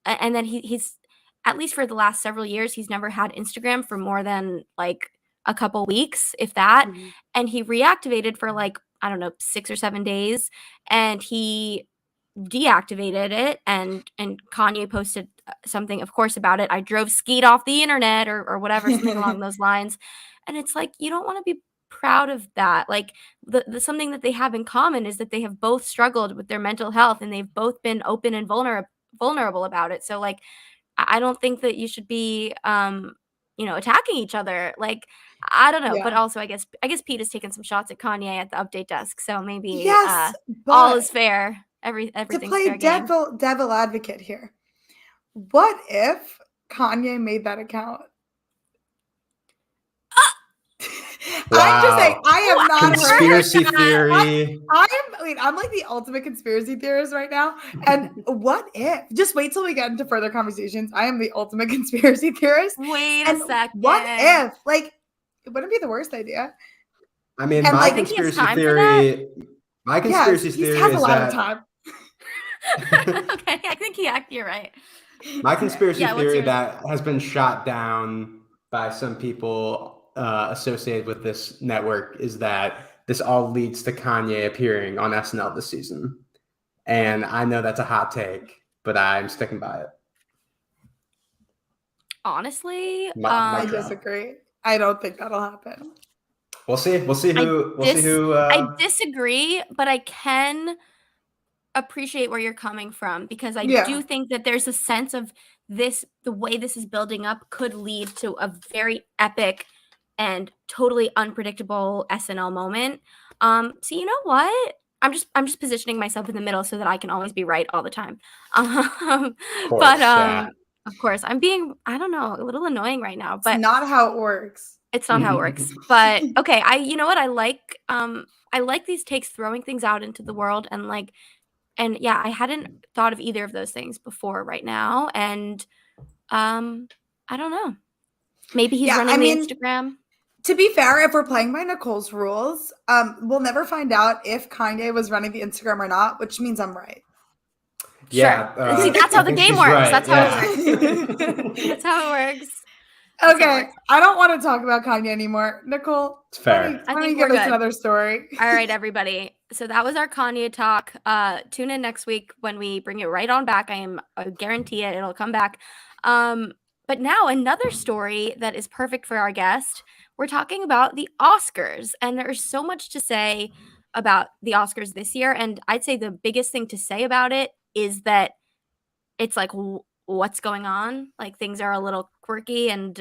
and then he's at least for the last several years, he's never had Instagram for more than like a couple weeks, if that. Mhm. And he reactivated for like, I don't know, 6 or 7 days, and he deactivated it, and Kanye posted something, of course, about it. I drove skeet off the internet or whatever, something along those lines. And it's like, you don't want to be proud of that. Like the something that they have in common is that they have both struggled with their mental health, and they've both been open and vulnerable about it. So like, I don't think that you should be attacking each other. Like, I don't know, but Yeah. also I guess Pete has taken some shots at Kanye at the update desk, so maybe Yes, all but is fair. to Everything's play fair game. devil advocate here, what if Kanye made that account? I'm just saying, Wow. I have not heard Conspiracy theory. I'm like the ultimate conspiracy theorist right now. And what if? Just wait till we get into further conversations. I am the ultimate conspiracy theorist. Wait And a second. what if? Like, it wouldn't be the worst idea. I mean, And, my like, conspiracy time for theory. My conspiracy Yes, he theory has a is lot of that time. Okay, I think you're right. my conspiracy Yeah, what's theory yours? that has been shot down by some people associated with this network is that this all leads to Kanye appearing on SNL this season. And I know that's a hot take, but I'm sticking by it. Honestly, I disagree. I don't think that'll happen. We'll see. We'll see who. I disagree, but I can appreciate where you're coming from, because I do think that there's a sense of this, the way this is building up could lead to a very epic and totally unpredictable SNL moment. So you know what? I'm just positioning myself in the middle so that I can always be right all the time. Of course, I'm being, I don't know, a little annoying right now, but it's not how it works. It's not how it works. But okay, you know what? I like these takes, throwing things out into the world, and yeah, I hadn't thought of either of those things before right now. And I don't know. Maybe he's running the Instagram. To be fair, if we're playing by Nicole's rules, we'll never find out if Kanye was running the Instagram or not, which means I'm right. Yeah. Sure. See, that's how the game works. Right. That's how it works. That's how it works. Okay, I don't want to talk about Kanye anymore. Nicole, it's fair. I think give us another story. All right, everybody. So that was our Kanye talk. Tune in next week when we bring it right on back. I guarantee it. It'll come back. But now another story that is perfect for our guest. We're talking about the Oscars, and there's so much to say about the Oscars this year. And I'd say the biggest thing to say about it is that it's like, what's going on? Like, things are a little quirky and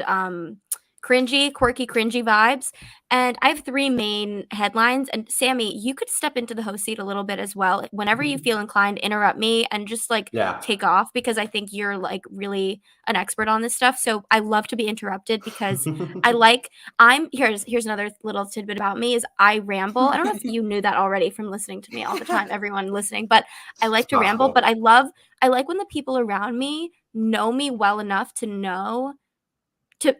cringy vibes. And I have 3 main headlines. And Sammy, you could step into the host seat a little bit as well. Whenever you feel inclined, interrupt me and just take off, because I think you're like really an expert on this stuff. So I love to be interrupted, because here's another little tidbit about me is I ramble. I don't know if you knew that already from listening to me all the time, everyone listening, but I like to ramble. But I like when the people around me know me well enough to know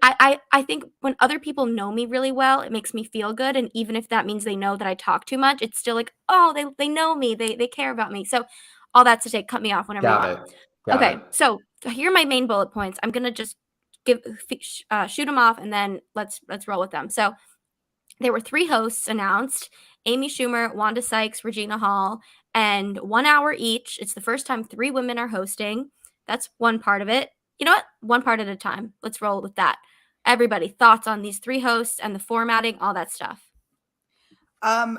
I think when other people know me really well, it makes me feel good. And even if that means they know that I talk too much, it's still like, oh, they know me. They care about me. So all that to say, cut me off whenever you want. Okay. So here are my main bullet points. I'm going to just shoot them off, and then let's roll with them. So there were 3 hosts announced: Amy Schumer, Wanda Sykes, Regina Hall, and 1 hour each. It's the first time 3 women are hosting. That's one part of it. You know what? One part at a time. Let's roll with that. Everybody, thoughts on these 3 hosts and the formatting, all that stuff. I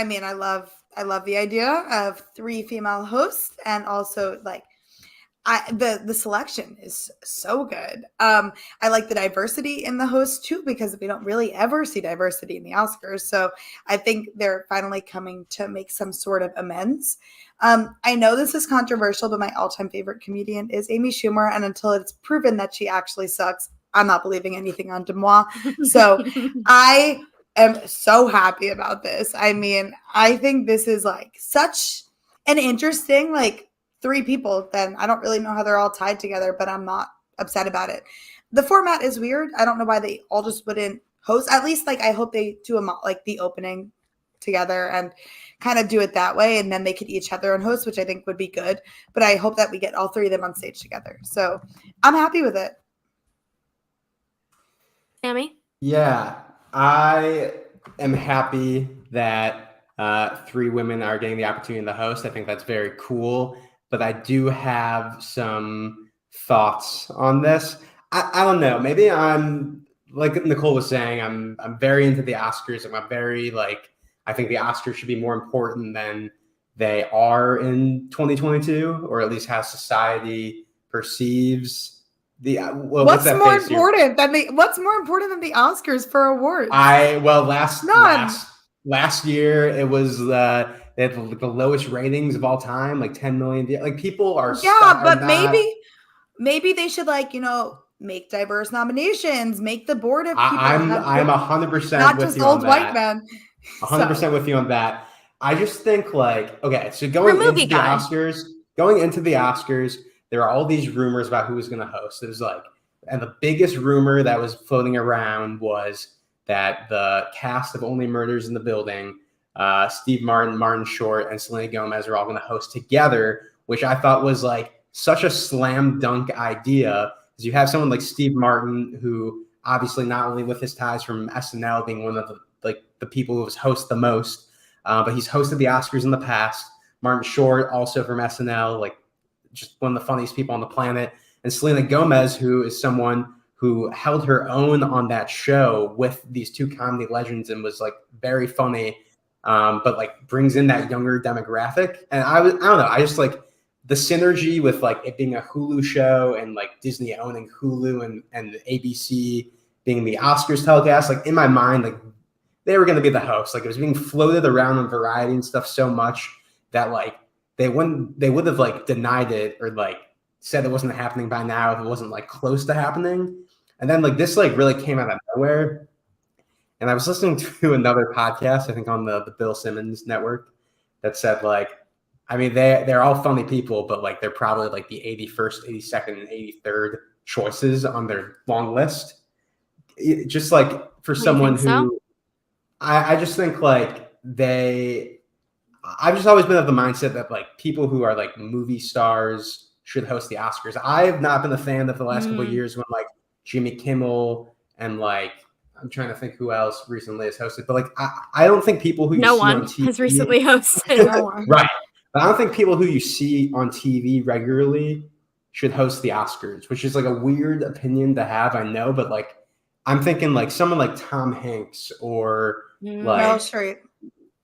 mean, I love the idea of 3 female hosts, and also the selection is so good. I like the diversity in the hosts too, because we don't really ever see diversity in the Oscars. So I think they're finally coming to make some sort of amends. I know this is controversial, but my all-time favorite comedian is Amy Schumer, and until it's proven that she actually sucks, I'm not believing anything on Demois. So I am so happy about this. I mean, I think this is like such an interesting, like, three people. Then I don't really know how they're all tied together, but I'm not upset about it. The format is weird. I don't know why they all just wouldn't host. At least, like, I hope they do like the opening together and kind of do it that way, and then they could each have their own host, which I think would be good. But I hope that we get all three of them on stage together. So I'm happy with it. Sammy? Yeah, I am happy that three women are getting the opportunity to host. I think that's very cool. But I do have some thoughts on this. I don't know. Maybe I'm, like Nicole was saying, I'm very into the Oscars. I'm very like, I think the Oscars should be more important than they are in 2022, or at least how society perceives the. Well, what's more important than the Oscars for awards? Last year it was they had the lowest ratings of all time, like 10 million. Like people are maybe they should, like, make diverse nominations, make the board of people. I'm 100% not with just you old on that. white men. 100% with you on that. I just think, like, okay, so going into the Oscars, there are all these rumors about who was going to host. It was like, and the biggest rumor that was floating around was that the cast of Only Murders in the Building, Steve Martin, Martin Short, and Selena Gomez are all going to host together, which I thought was like such a slam dunk idea, because you have someone like Steve Martin, who obviously not only with his ties from SNL being one of the people who has hosted the most, but he's hosted the Oscars in the past. Martin Short, also from SNL, like just one of the funniest people on the planet. And Selena Gomez, who is someone who held her own on that show with these two comedy legends and was like very funny, but like brings in that younger demographic. And I don't know, I just like the synergy with like it being a Hulu show and like Disney owning Hulu and ABC being the Oscars telecast. Like in my mind, like they were going to be the host. Like it was being floated around on Variety and stuff so much that like they would have like denied it or like said it wasn't happening by now if it wasn't like close to happening. And then like this like really came out of nowhere. And I was listening to another podcast, I think on the Bill Simmons network, that said like, I mean, they're all funny people, but like they're probably like the 81st, 82nd, and 83rd choices on their long list. Just like for someone who I just think like I've just always been of the mindset that like people who are like movie stars should host the Oscars. I've not been a fan of the last couple of years when like Jimmy Kimmel and like I'm trying to think who else recently has hosted, but like I don't think people who no one has recently hosted. No one. Right. But I don't think people who you see on TV regularly should host the Oscars, which is like a weird opinion to have, I know, but like I'm thinking like someone like Tom Hanks or like Meryl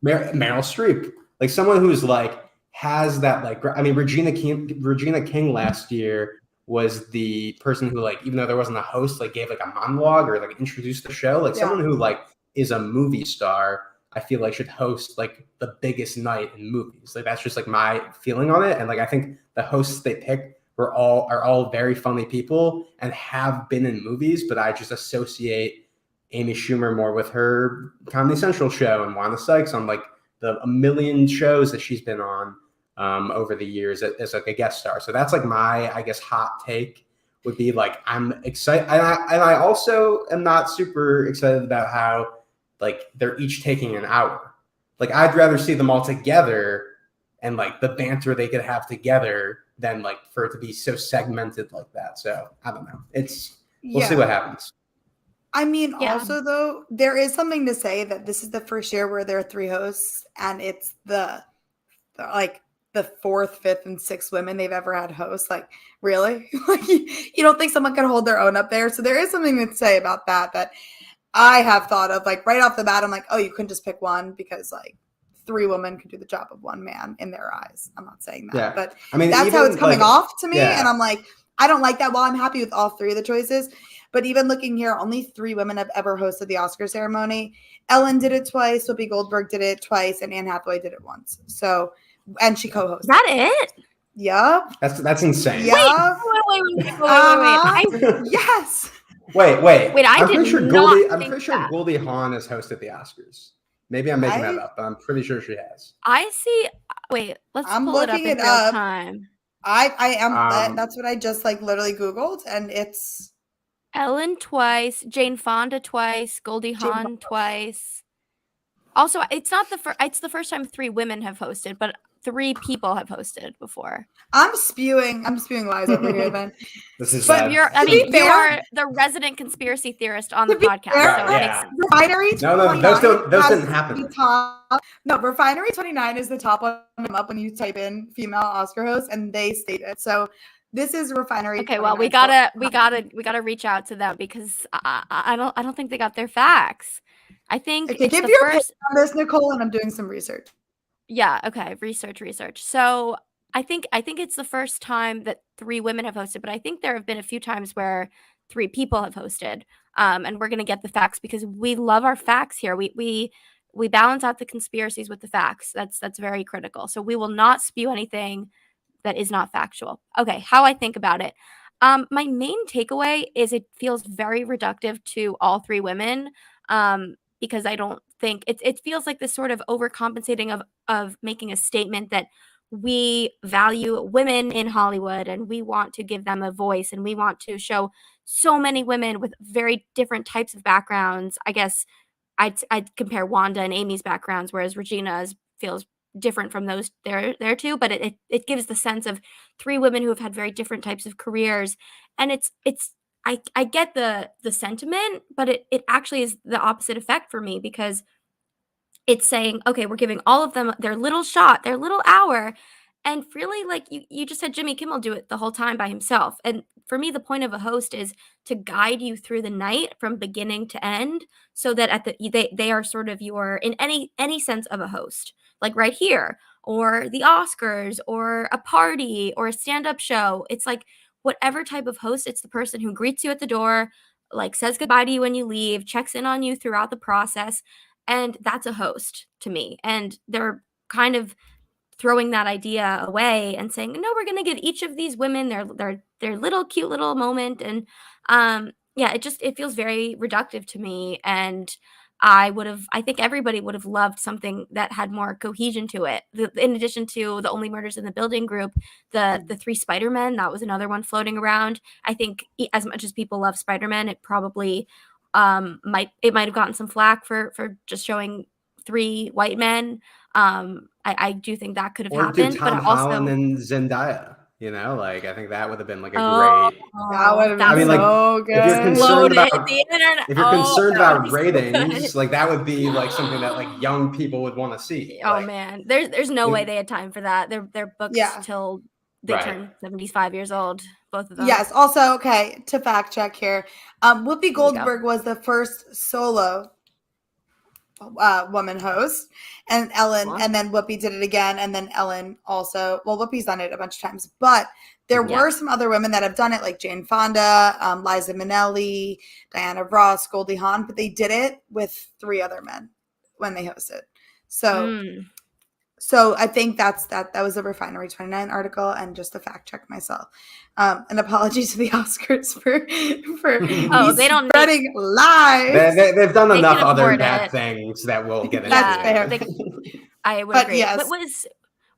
Streep, like someone who's like has that like, I mean, Regina King last year was the person who like, even though there wasn't a host, like gave like a monologue or like introduced the show, like someone who like is a movie star, I feel like should host like the biggest night in movies. Like that's just like my feeling on it. And like I think the hosts they pick are all very funny people and have been in movies, but I just associate Amy Schumer more with her Comedy Central show and Wanda Sykes on like a million shows that she's been on over the years as like a guest star. So that's like my, I guess, hot take would be like, I'm excited. And I also am not super excited about how like they're each taking an hour. Like I'd rather see them all together and like the banter they could have together than like for it to be so segmented like that. So I don't know. We'll see what happens. I mean, also though, there is something to say that this is the first year where there are three hosts, and it's the fourth, fifth, and sixth women they've ever had hosts. Like, really? Like, you don't think someone can hold their own up there? So there is something to say about that I have thought of, like, right off the bat. I'm like, oh, you couldn't just pick one because like three women could do the job of one man in their eyes. I'm not saying that, but I mean, that's how it's coming off to me. And I'm like, I don't like that. While I'm happy with all three of the choices, but even looking here, only three women have ever hosted the Oscar ceremony. Ellen did it twice, Whoopi Goldberg did it twice, and Anne Hathaway did it once. So and she co-hosted. Is that it? Yup. That's insane. Yup. Wait. Yes. Wait. I I'm did pretty sure not Goldie. I'm think pretty sure that. Goldie Hawn has hosted the Oscars. Maybe I'm making that up, but I'm pretty sure she has. I see. Wait, let's I'm pull it up looking in it real up. time. I am. That's what I just like literally Googled, and it's Ellen twice, Jane Fonda twice, Goldie Jane Hawn Fonda. twice. Also, it's not the first. It's the first time 3 women have hosted, but 3 people have hosted before. I'm spewing lies over here. Then This is. But you fair- are the resident conspiracy theorist on the To be podcast. fair, So yeah. Refinery No, 29 those has didn't happen. the top. No, Refinery 29 is the top one up when you type in female Oscar host, and they state it. So this is Refinery. Okay, well, 29. we gotta reach out to them because I don't think they got their facts. I think Okay, it's give the your first. opinion on this, Nicole, and I'm doing some research. Yeah. Okay. Research. So I think it's the first time that 3 women have hosted, but I think there have been a few times where 3 people have hosted. And we're gonna get the facts because we love our facts here. We balance out the conspiracies with the facts. That's very critical. So we will not spew anything that is not factual. Okay, how I think about it. My main takeaway is it feels very reductive to all 3 women. Because I don't think it feels like this sort of overcompensating of making a statement that we value women in Hollywood and we want to give them a voice and we want to show so many women with very different types of backgrounds. I guess I'd compare Wanda and Amy's backgrounds, whereas Regina's feels different from those there too. But it gives the sense of 3 women who have had very different types of careers, and it's I get the sentiment, but it actually is the opposite effect for me because it's saying, okay, we're giving all of them their little shot, their little hour. And really, like you just had Jimmy Kimmel do it the whole time by himself. And for me, the point of a host is to guide you through the night from beginning to end so that at they are sort of your in any sense of a host, like right here, or the Oscars, or a party, or a stand-up show. It's like whatever type of host, it's the person who greets you at the door, like says goodbye to you when you leave, checks in on you throughout the process. And that's a host to me. And they're kind of throwing that idea away and saying, no, we're going to give each of these women their little cute little moment. And yeah, it feels very reductive to me. And I think everybody would have loved something that had more cohesion to it. In addition to the Only Murders in the Building group, the 3 Spider-Men, that was another one floating around. I think as much as people love Spider-Man, it probably might have gotten some flack for just showing 3 white men. I do think that could have Or happened, do Tom but also Holland and Zendaya. You know, like I think that would have been like a Oh, great. That would have been I mean, like, so good. if you're concerned exploded about the internet. if you're Oh, concerned that would about be so ratings, good. like that would be like something that like young people would want to see. Oh Like, man, there's no if- way they had time for that. They're booked Yeah. till they Right. turn 75 years old, both of them. Yes. Also, okay, to fact check here, Whoopi you go. Goldberg was the first solo woman host, and Ellen, Cool. and then Whoopi did it again, and then Ellen also. Well, Whoopi's done it a bunch of times, but there Yeah. were some other women that have done it, like Jane Fonda, Liza Minnelli, Diana Ross, Goldie Hawn, but they did it with 3 other men when they hosted. So. So I think that was a Refinery 29 article, and just to fact check myself. An apology to the Oscars for they don't spreading lies. They've done They enough can other afford bad it. things that we'll get into. That's fair. I would But agree. yes.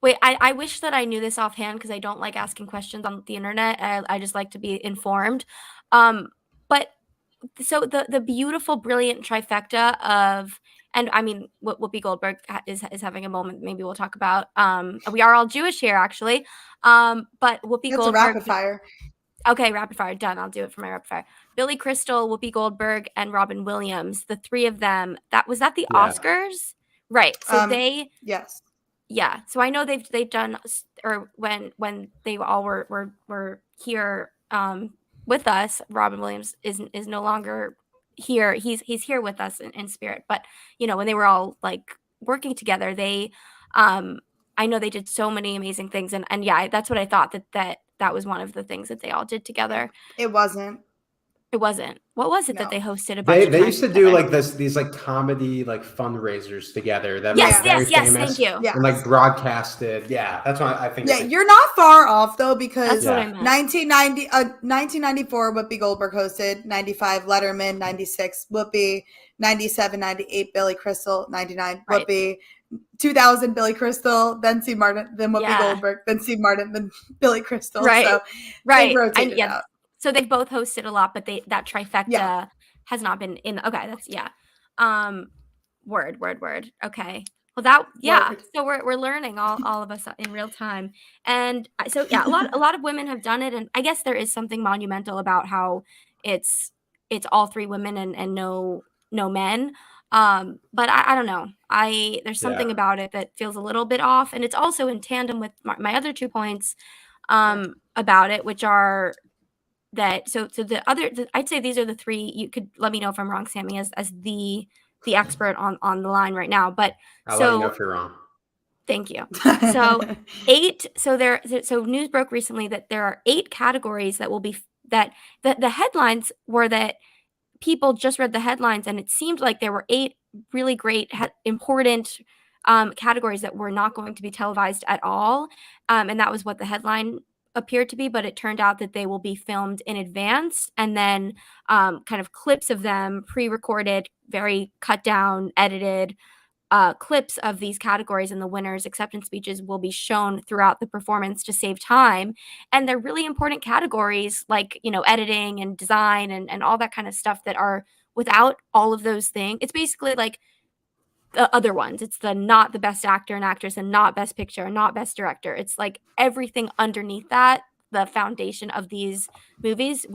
Wait, I wish that I knew this offhand because I don't like asking questions on the internet. I just like to be informed. But so the beautiful, brilliant trifecta of, and I mean, Whoopi Goldberg is having a moment. Maybe we'll talk about. We are all Jewish here, actually. But Whoopi It's Goldberg. a rapid fire. Okay, rapid fire done. I'll do it for my rapid fire. Billy Crystal, Whoopi Goldberg, and Robin Williams. The 3 of them. Was that the Yeah. Oscars? Right. So Yes. yeah. So I know they've done, or when they all were here with us. Robin Williams is no longer here. He's here with us in spirit. But when they were all like working together, they I know they did so many amazing things, and yeah, that's what I thought that was one of the things that they all did together. It wasn't. It wasn't. What was it that No. they hosted a bunch of They times used to do together? like these like comedy like fundraisers together that Yes, made very yes, famous thank you. Yeah. and like broadcasted. Yeah, that's what I think. Yeah, you're not far off though, because That's what I meant. 1994 Whoopi Goldberg hosted, 95 Letterman, 96 Whoopi, 97, 98 Billy Crystal, 99 Right. Whoopi, 2000 Billy Crystal, then Steve Martin, then Whoopi Yeah. Goldberg, then Steve Martin, then Billy Crystal. Right. So Right. they've rotated out. So they've both hosted a lot, but that trifecta Yeah. has not been in. Okay, that's word. Okay. Well, that Word. So we're learning all of us in real time, and so yeah, a lot of women have done it, and I guess there is something monumental about how it's all three women and no men. But I don't know. There's something about it that feels a little bit off, and it's also in tandem with my other 2 points about it, which are that I'd say these are the 3. You could let me know if I'm wrong, Sammy, as the expert on the line right now. But I'll let you know if you're wrong. Thank you. So 8. So news broke recently that there are 8 categories that will be that the headlines were that people just read the headlines, and it seemed like there were 8 really great important categories that were not going to be televised at all, and that was what the headline appeared to be. But it turned out that they will be filmed in advance, and then kind of clips of them, pre-recorded, very cut down, edited clips of these categories and the winners' acceptance speeches will be shown throughout the performance to save time. And they're really important categories like, editing and design and all that kind of stuff that are without all of those things. It's basically like the other ones. It's not the best actor and actress and not best picture and not best director. It's like everything underneath that, the foundation of these movies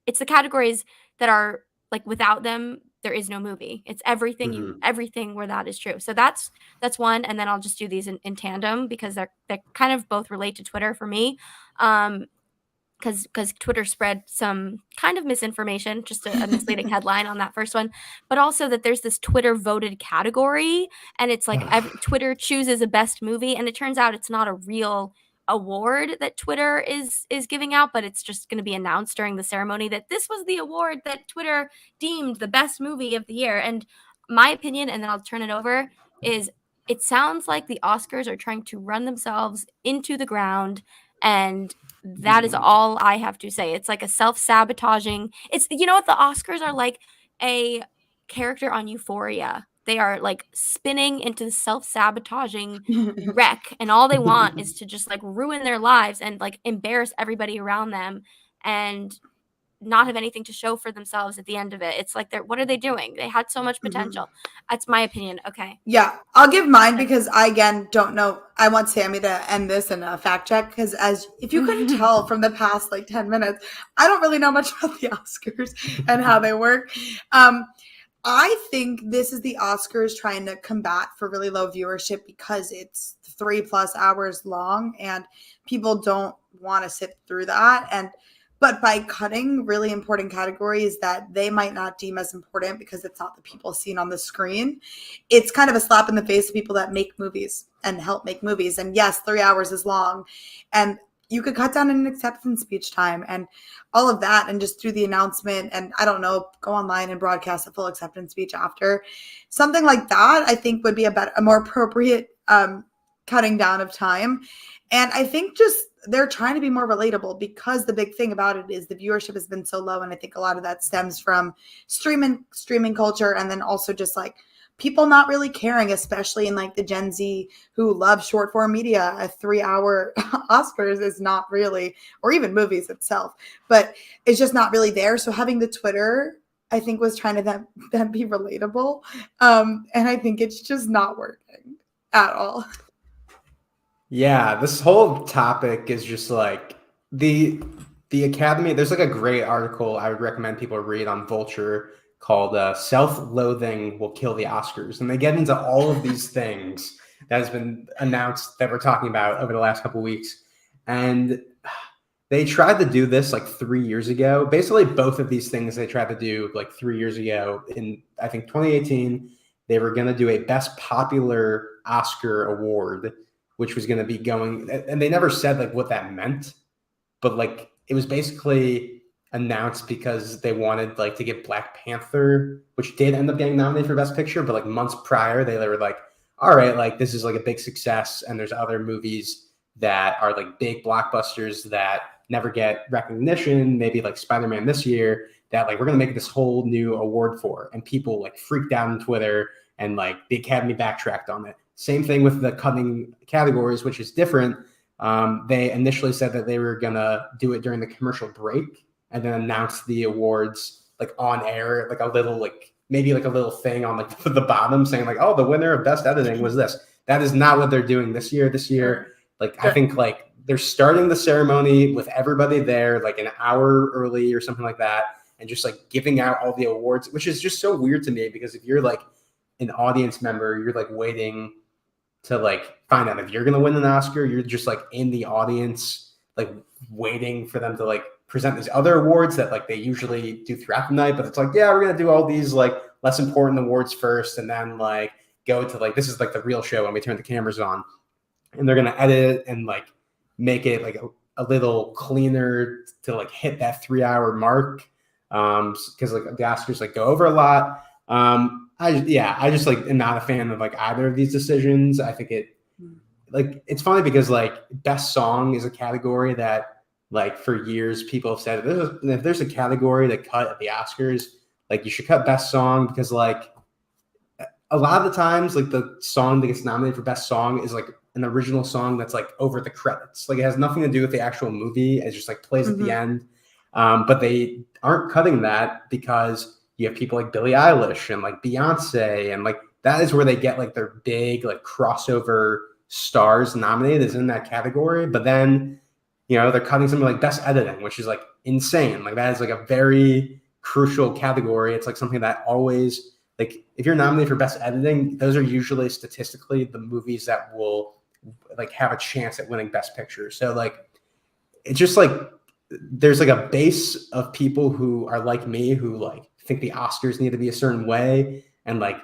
it's the categories that are like without them, there is no movie. It's everything everything where that is true. So that's one, and then I'll just do these in tandem because they kind of both relate to Twitter for me. Because Twitter spread some kind of misinformation, just a misleading headline on that first one, but also that there's this Twitter voted category, and it's like Twitter chooses a best movie, and it turns out it's not a real award that Twitter is giving out, but it's just going to be announced during the ceremony that this was the award that Twitter deemed the best movie of the year. And my opinion, and then I'll turn it over, is it sounds like the Oscars are trying to run themselves into the ground, and that is all I have to say. It's like a self-sabotaging. It's, what the Oscars are like, a character on Euphoria. They are like spinning into self-sabotaging wreck, and all they want is to just like ruin their lives and like embarrass everybody around them and not have anything to show for themselves at the end of it. It's like what are they doing? They had so much potential. That's my opinion. Okay. Yeah, I'll give mine because I, again, don't know. I want Sammy to end this in a fact check because if you couldn't tell from the past like 10 minutes, I don't really know much about the Oscars and how they work. I think this is the Oscars trying to combat for really low viewership because it's 3+ hours long and people don't want to sit through that. But by cutting really important categories that they might not deem as important because it's not the people seen on the screen, it's kind of a slap in the face to people that make movies and help make movies. And yes, 3 hours is long. And you could cut down an acceptance speech time and all of that and just do the announcement and, I don't know, go online and broadcast a full acceptance speech after. Something like that, I think, would be a more appropriate cutting down of time. And I think just they're trying to be more relatable because the big thing about it is the viewership has been so low. And I think a lot of that stems from streaming culture. And then also just like people not really caring, especially in like the Gen Z who love short form media. A 3-hour Oscars is not really, or even movies itself, but it's just not really there. So having the Twitter, I think, was trying to then be relatable. And I think it's just not working at all. Yeah, this whole topic is just like the Academy. There's like a great article I would recommend people read on Vulture called "Self-Loathing Will Kill the Oscars," and they get into all of these things that has been announced that we're talking about over the last couple of weeks. And they tried to do this like 3 years ago. Basically, both of these things they tried to do like 3 years ago. In, I think, 2018, they were going to do a Best Popular Oscar award, which was going to be going, and they never said like what that meant, but like it was basically announced because they wanted like to give Black Panther, which did end up getting nominated for Best Picture, but like months prior they were like, all right, like this is like a big success, and there's other movies that are like big blockbusters that never get recognition, maybe like Spider-Man this year, that like we're gonna make this whole new award for, and people like freaked out on Twitter, and like the Academy backtracked on it. Same thing with the cutting categories, which is different. They initially said that they were gonna do it during the commercial break, and then announce the awards like on air, like a little like maybe like a little thing on like the bottom saying like, oh, the winner of best editing was this. That is not what they're doing this year. This year, like I think like they're starting the ceremony with everybody there like an hour early or something like that, and just like giving out all the awards, which is just so weird to me, because if you're like an audience member, you're like waiting to like find out if you're gonna win an Oscar. You're just like in the audience, like waiting for them to like present these other awards that like they usually do throughout the night. But it's like, yeah, we're gonna do all these like less important awards first, and then like go to like this is like the real show when we turn the cameras on, and they're gonna edit it and like make it like a little cleaner to like hit that 3-hour mark, because like the Oscars like go over a lot. I just like am not a fan of like either of these decisions. I think it like it's funny because like best song is a category that like for years people have said if there's a category that cut at the Oscars, like you should cut best song, because like a lot of the times like the song that gets nominated for best song is like an original song that's like over the credits. Like it has nothing to do with the actual movie. It just like plays at the end. But they aren't cutting that because you have people like Billie Eilish and like Beyonce, and like that is where they get like their big like crossover stars nominated is in that category. But then, you know, they're cutting something like best editing, which is like insane. Like that is like a very crucial category. It's like something that always like if you're nominated for best editing, those are usually statistically the movies that will like have a chance at winning best picture. So like it's just like there's like a base of people who are like me who like think the Oscars need to be a certain way, and like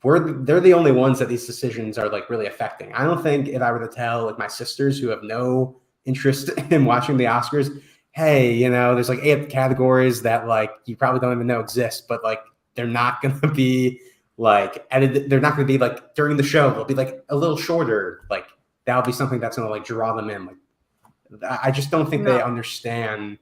they're the only ones that these decisions are like really affecting. I don't think if I were to tell like my sisters who have no interest in watching the Oscars, hey, you know, there's like 8 categories that like you probably don't even know exist, but like they're not going to be like edited. They're not going to be like during the show. They'll be like a little shorter. Like that'll be something that's going to like draw them in. Like I just don't think they understand,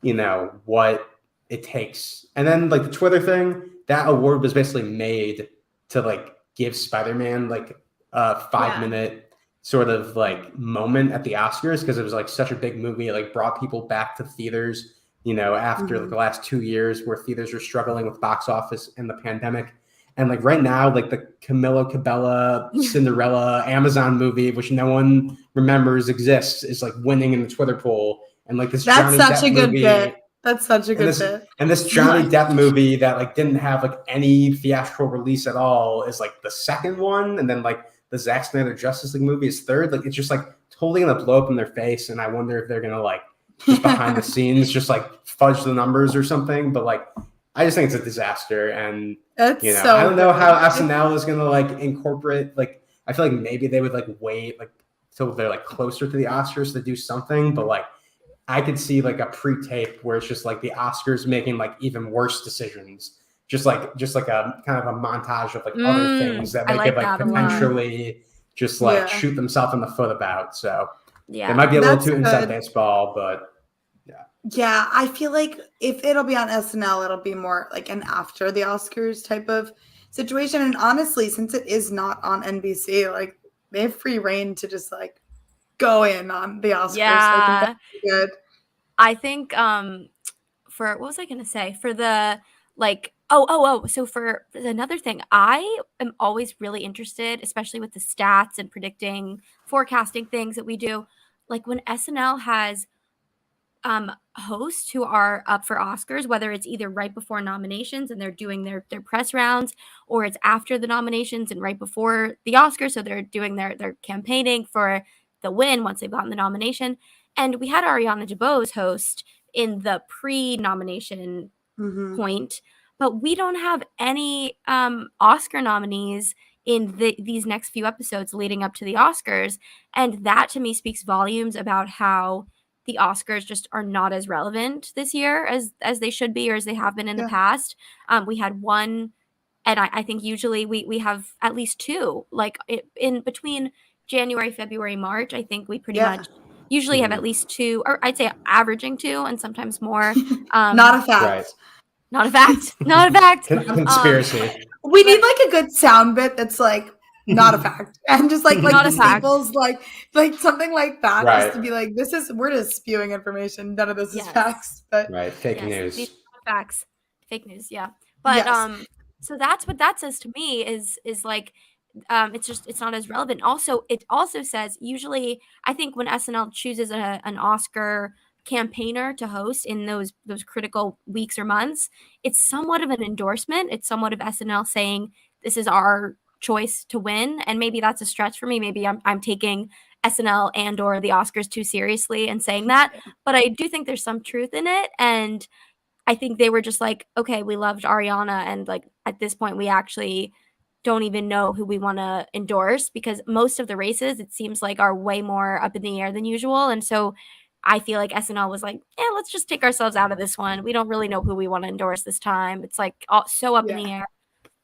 you know, what it takes. And then like the Twitter thing, that award was basically made to like give Spider-Man like a 5-minute sort of like moment at the Oscars, because it was like such a big movie. It like brought people back to theaters, you know, after like the last 2 years where theaters were struggling with box office and the pandemic. And like right now, like the Camila Cabella Cinderella Amazon movie, which no one remembers exists, is like winning in the Twitter poll. And like this That's Johnny such Depp a good movie, bit. That's such a good bit. And this Johnny Depp movie that like didn't have like any theatrical release at all is like the second one, and then like the Zack Snyder Justice League movie is third. Like it's just like totally gonna blow up in their face, and I wonder if they're gonna like just behind the scenes just like fudge the numbers or something. But like I just think it's a disaster, and you know, I don't know how SNL is gonna like incorporate. Like I feel like maybe they would like wait like till they're like closer to the Oscars to do something, but like I could see like a pre-tape where it's just like the Oscars making like even worse decisions, just like a kind of a montage of like other things that they could like potentially just like shoot themselves in the foot about. So it might be a little too inside baseball, but yeah, I feel like if it'll be on SNL, it'll be more like an after the Oscars type of situation. And honestly, since it is not on NBC, like they have free reign to just like go in on the Oscars. Yeah. So I think that's good. I think for what was I gonna say? For the like so for another thing, I am always really interested, especially with the stats and predicting, forecasting things that we do. Like when SNL has hosts who are up for Oscars, whether it's either right before nominations and they're doing their press rounds, or it's after the nominations and right before the Oscars, so they're doing their campaigning for the win once they've gotten the nomination. And we had Ariana DeBose host in the pre-nomination point, but we don't have any Oscar nominees in these next few episodes leading up to the Oscars, and that to me speaks volumes about how the Oscars just are not as relevant this year as they should be or as they have been in the past. We had one, and I think usually we have at least two, like in between January, February, March. I think we pretty much usually have at least two, or I'd say averaging two, and sometimes more. Not a fact. Right. Not a fact. Not a fact. Conspiracy. We need like a good sound bit that's like not a fact, and just like Not the a fact. staples, like something like that, Right. just to be like, we're just spewing information. None of this is Yes. facts, but Right. Fake news. These are facts. Fake news. Yeah. But so that's what that says to me is like it's not as relevant. Also, it also says usually I think when SNL chooses an Oscar campaigner to host in those critical weeks or months, it's somewhat of an endorsement. It's somewhat of SNL saying this is our choice to win, and maybe that's a stretch for me. Maybe I'm taking SNL and or the Oscars too seriously and saying that, but I do think there's some truth in it. And I think they were just like, okay, we loved Ariana, and like at this point we actually don't even know who we want to endorse, because most of the races, it seems like, are way more up in the air than usual. And so I feel like SNL was like, yeah, let's just take ourselves out of this one. We don't really know who we want to endorse this time. It's like so up in the air.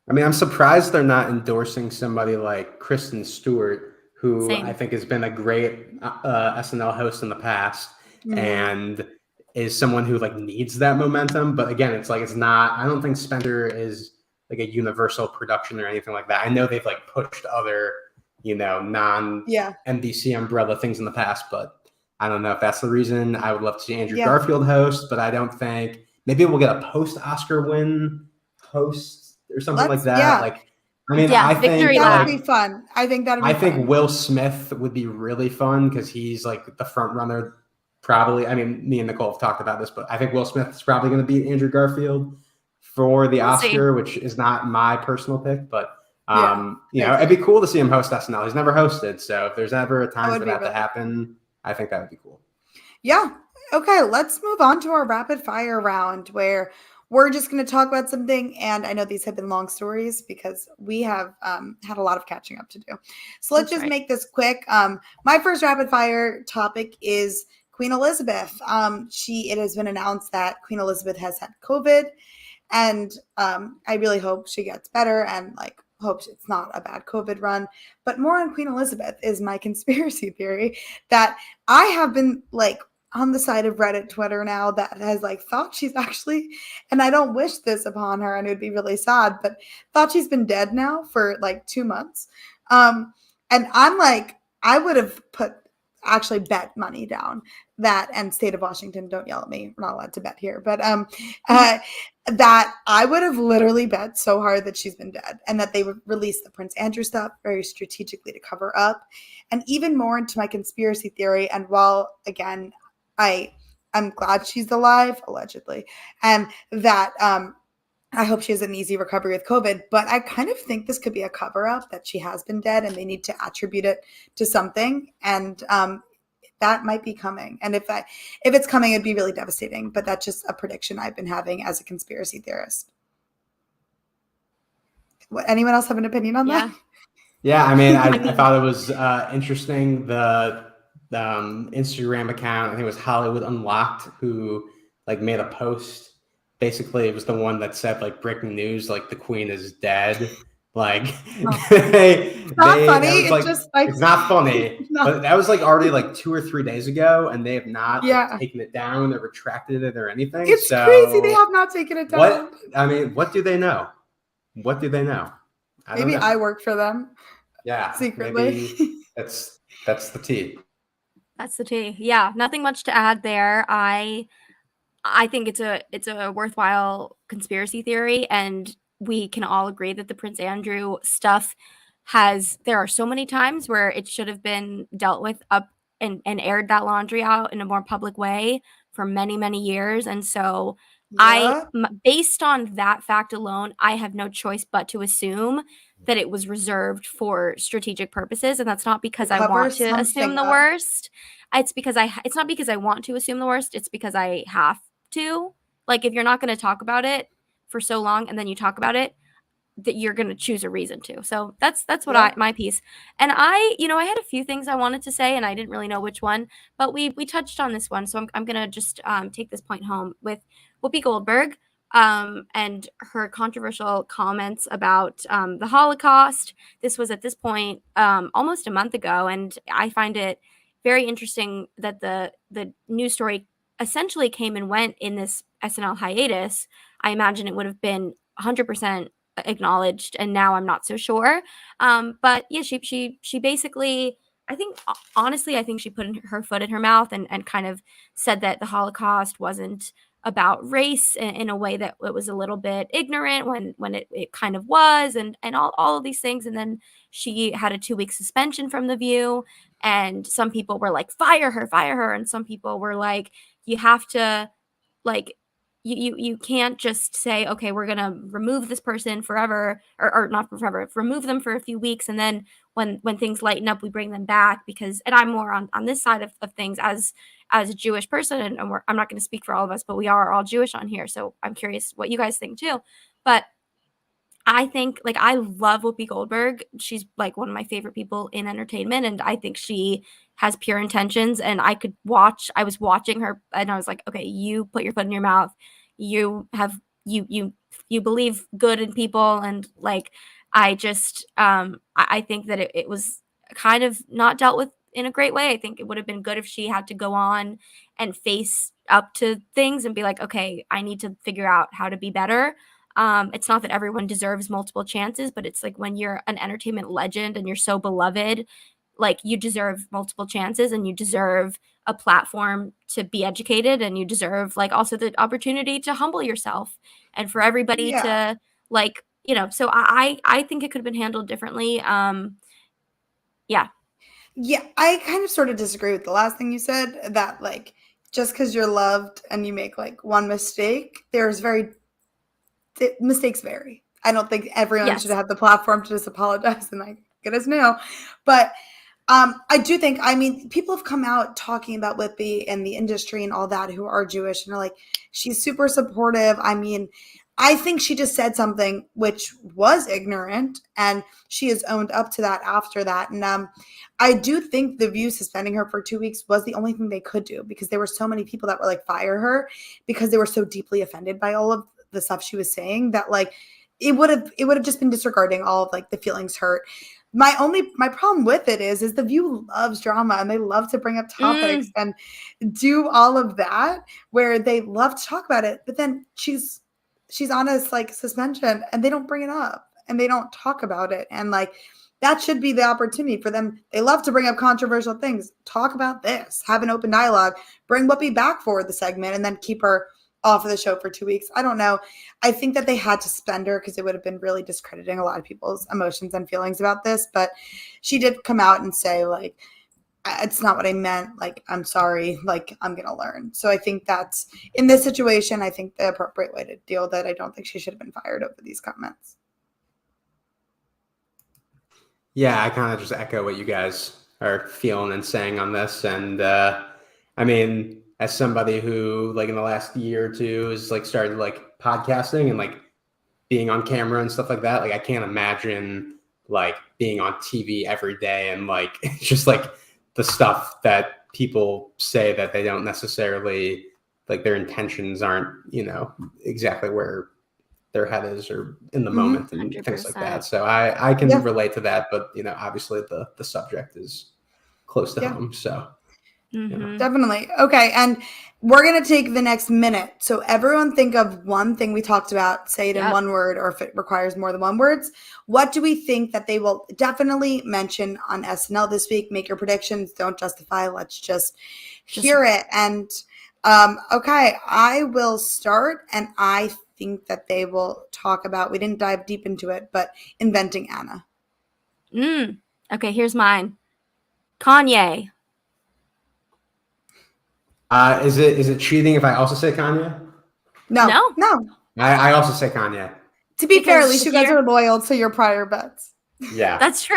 I mean, I'm surprised they're not endorsing somebody like Kristen Stewart, who I think has been a great SNL host in the past, and is someone who like needs that momentum. But again, it's like, it's not, I don't think Spencer is like a Universal production or anything like that. I know they've like pushed other, non NBC umbrella things in the past, but I don't know if that's the reason. I would love to see Andrew Garfield host, but I don't think, maybe we'll get a post-Oscar win host or something like that. Yeah. Like, I mean, Yeah, I think that would be fun. I think that would be fun. I think Will Smith would be really fun because he's like the front runner. Probably, I mean, me and Nicole have talked about this, but I think Will Smith is probably going to beat Andrew Garfield for the Oscar, which is not my personal pick, but it'd be cool to see him host SNL. He's never hosted, so if there's ever a time for that to happen, I think that would be cool. Yeah. Okay, let's move on to our rapid fire round, where we're just going to talk about something. And I know these have been long stories because we have had a lot of catching up to do. So let's just make this quick. My first rapid fire topic is Queen Elizabeth. It has been announced that Queen Elizabeth has had COVID, and I really hope she gets better and like hope it's not a bad COVID run. But more on Queen Elizabeth is my conspiracy theory that I have been like on the side of Reddit, Twitter now that has like thought she's actually, and I don't wish this upon her and it would be really sad, but thought she's been dead now for like 2 months. And I'm like, I would have actually bet money down that, and state of Washington, don't yell at me, we're not allowed to bet here, but that I would have literally bet so hard that she's been dead, and that they would release the Prince Andrew stuff very strategically to cover up. And even more into my conspiracy theory, and while again I'm glad she's alive, allegedly, and that I hope she has an easy recovery with COVID, but I kind of think this could be a cover-up, that she has been dead and they need to attribute it to something. And that might be coming. And if it's coming, it'd be really devastating. But that's just a prediction I've been having as a conspiracy theorist. Anyone else have an opinion on that? Yeah, I mean, I thought it was interesting. The Instagram account, I think it was Hollywood Unlocked, who like made a post. Basically, it was the one that said like breaking news, like the Queen is dead. Like it's not funny. It's not funny. No. But that was like already like 2 or 3 days ago, and they have not taken it down or retracted it or anything. It's crazy. They have not taken it down. What do they know? What do they know? Maybe I work for them. Yeah, secretly. That's the tea. That's the tea. Yeah, nothing much to add there. I think it's a worthwhile conspiracy theory, and we can all agree that the Prince Andrew stuff there are so many times where it should have been dealt with up and aired that laundry out in a more public way for many, many years. And so based on that fact alone, I have no choice but to assume that it was reserved for strategic purposes. And that's not because I want to assume the worst. It's not because I want to assume the worst. It's because I have to. Like, if you're not going to talk about it for so long and then you talk about it, that you're going to choose a reason to. So that's what my piece. And I had a few things I wanted to say and I didn't really know which one, but we touched on this one. So I'm going to just take this point home with Whoopi Goldberg and her controversial comments about the Holocaust. This was at this point almost a month ago, and I find it very interesting that the news story essentially came and went in this SNL hiatus. I imagine it would have been 100% acknowledged, and now I'm not so sure. But yeah, she basically, I think, honestly, I think she put her foot in her mouth and kind of said that the Holocaust wasn't about race in a way that it was a little bit ignorant when it kind of was, and all of these things. And then she had a 2-week suspension from The View, and some people were like, fire her, and some people were like, you have to, like, you can't just say, okay, we're gonna remove this person forever, or not forever, remove them for a few weeks, and then when things lighten up, we bring them back. Because, and I'm more on this side of things as a Jewish person, and I'm not going to speak for all of us, but we are all Jewish on here, so I'm curious what you guys think too. But I think, like, I love Whoopi Goldberg. She's like one of my favorite people in entertainment, and I think she has pure intentions. And I was watching her, and I was like, okay, you put your foot in your mouth. You have you believe good in people, and like, I just I think that it was kind of not dealt with in a great way. I think it would have been good if she had to go on and face up to things and be like, okay, I need to figure out how to be better. It's not that everyone deserves multiple chances, but it's like when you're an entertainment legend and you're so beloved, like, you deserve multiple chances, and you deserve a platform to be educated, and you deserve, like, also the opportunity to humble yourself, and for everybody to, like, so I think it could have been handled differently. Yeah. Yeah, I kind of sort of disagree with the last thing you said, that like just because you're loved and you make like one mistake, mistakes vary. I don't think everyone should have the platform to just apologize and like get us new. But I do think, I mean, people have come out talking about Whippy and the industry and all that who are Jewish, and are like, she's super supportive. I mean, I think she just said something which was ignorant, and she has owned up to that after that. And I do think The View suspending her for 2 weeks was the only thing they could do, because there were so many people that were like, fire her, because they were so deeply offended by all of the stuff she was saying, that like it would have just been disregarding all of like the feelings hurt. My problem with it is The View loves drama, and they love to bring up topics and do all of that, where they love to talk about it. But then she's on a like suspension, and they don't bring it up, and they don't talk about it. And like, that should be the opportunity for them. They love to bring up controversial things. Talk about this, have an open dialogue, bring Whoopi back for the segment, and then keep her off of the show for 2 weeks. I don't know. I think that they had to suspend her because it would have been really discrediting a lot of people's emotions and feelings about this. But she did come out and say, like, it's not what I meant. Like, I'm sorry. Like, I'm going to learn. So I think that's, in this situation, I think the appropriate way to deal with it. I don't think she should have been fired over these comments. Yeah, I kind of just echo what you guys are feeling and saying on this. And I mean, as somebody who, like, in the last year or two has like started like podcasting and like being on camera and stuff like that, like, I can't imagine like being on TV every day and like just like the stuff that people say that they don't necessarily, like, their intentions aren't, exactly where their head is or in the moment and 100%. things like that. So I can relate to that, but obviously the subject is close to home. So definitely. Okay. And we're going to take the next minute. So everyone think of one thing we talked about, say it in one word, or if it requires more than one words. What do we think that they will definitely mention on SNL this week? Make your predictions. Don't justify. Let's just hear it. And okay, I will start. And I think that they will talk about, we didn't dive deep into it, but inventing Anna. Okay, here's mine. Kanye. Is it cheating if I also say Kanye? No. I also say Kanye. To be fair, at least you guys are loyal to your prior bets. Yeah. That's true.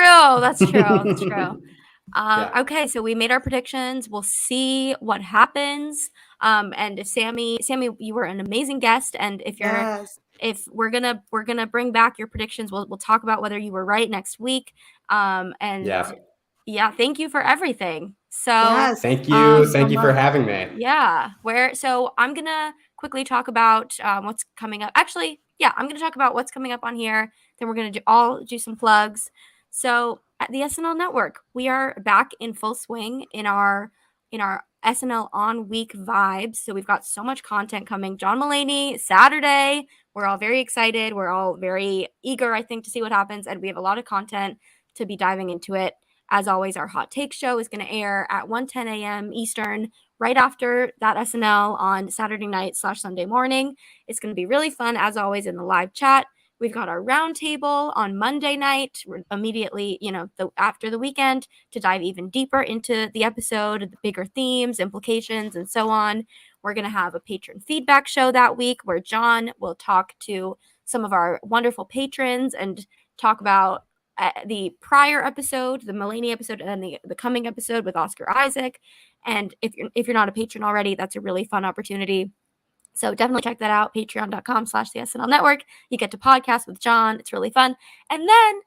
Okay, so we made our predictions. We'll see what happens. And if Sammy, you were an amazing guest. And if you're if we're gonna bring back your predictions. We'll talk about whether you were right next week. And yeah, thank you for everything. So Yes. Thank you. So Thank you for much. having me. yeah, so I'm gonna quickly talk about what's coming up. Actually, yeah, I'm gonna talk about what's coming up on here. Then we're gonna do some plugs. So at the SNL Network, we are back in full swing in our SNL on week vibes. So we've got so much content coming. John Mulaney Saturday. We're all very excited. We're all very eager, I think, to see what happens, and we have a lot of content to be diving into it. As always, our hot take show is going to air at 1:10 a.m. Eastern, right after that SNL on Saturday night / Sunday morning. It's going to be really fun, as always, in the live chat. We've got our roundtable on Monday night, immediately, after the weekend, to dive even deeper into the episode, the bigger themes, implications, and so on. We're going to have a patron feedback show that week where John will talk to some of our wonderful patrons and talk about the prior episode, the Mulaney episode, and then the coming episode with Oscar Isaac. And if you're not a patron already, that's a really fun opportunity. So definitely check that out, patreon.com/the SNL Network. You get to podcast with John. It's really fun. And then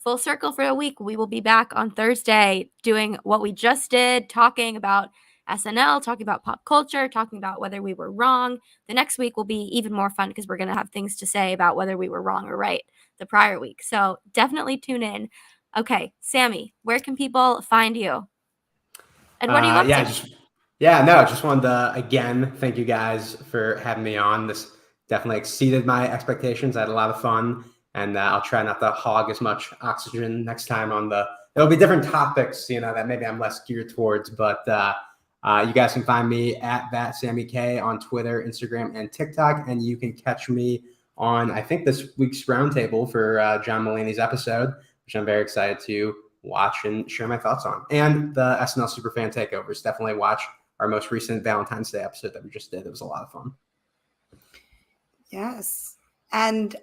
full circle for a week, we will be back on Thursday doing what we just did, talking about SNL, talking about pop culture, talking about whether we were wrong. The next week will be even more fun because we're going to have things to say about whether we were wrong or right the prior week. So definitely tune in. Okay, Sammy, where can people find you? And what are you up to? Just wanted to, again, thank you guys for having me on. This definitely exceeded my expectations. I had a lot of fun, and I'll try not to hog as much oxygen next time it'll be different topics, that maybe I'm less geared towards, but you guys can find me at @SammyK on Twitter, Instagram, and TikTok, and you can catch me on, I think, this week's roundtable for John Mulaney's episode, which I'm very excited to watch and share my thoughts on. And the SNL Superfan Takeovers. Definitely watch our most recent Valentine's Day episode that we just did. It was a lot of fun. Yes. And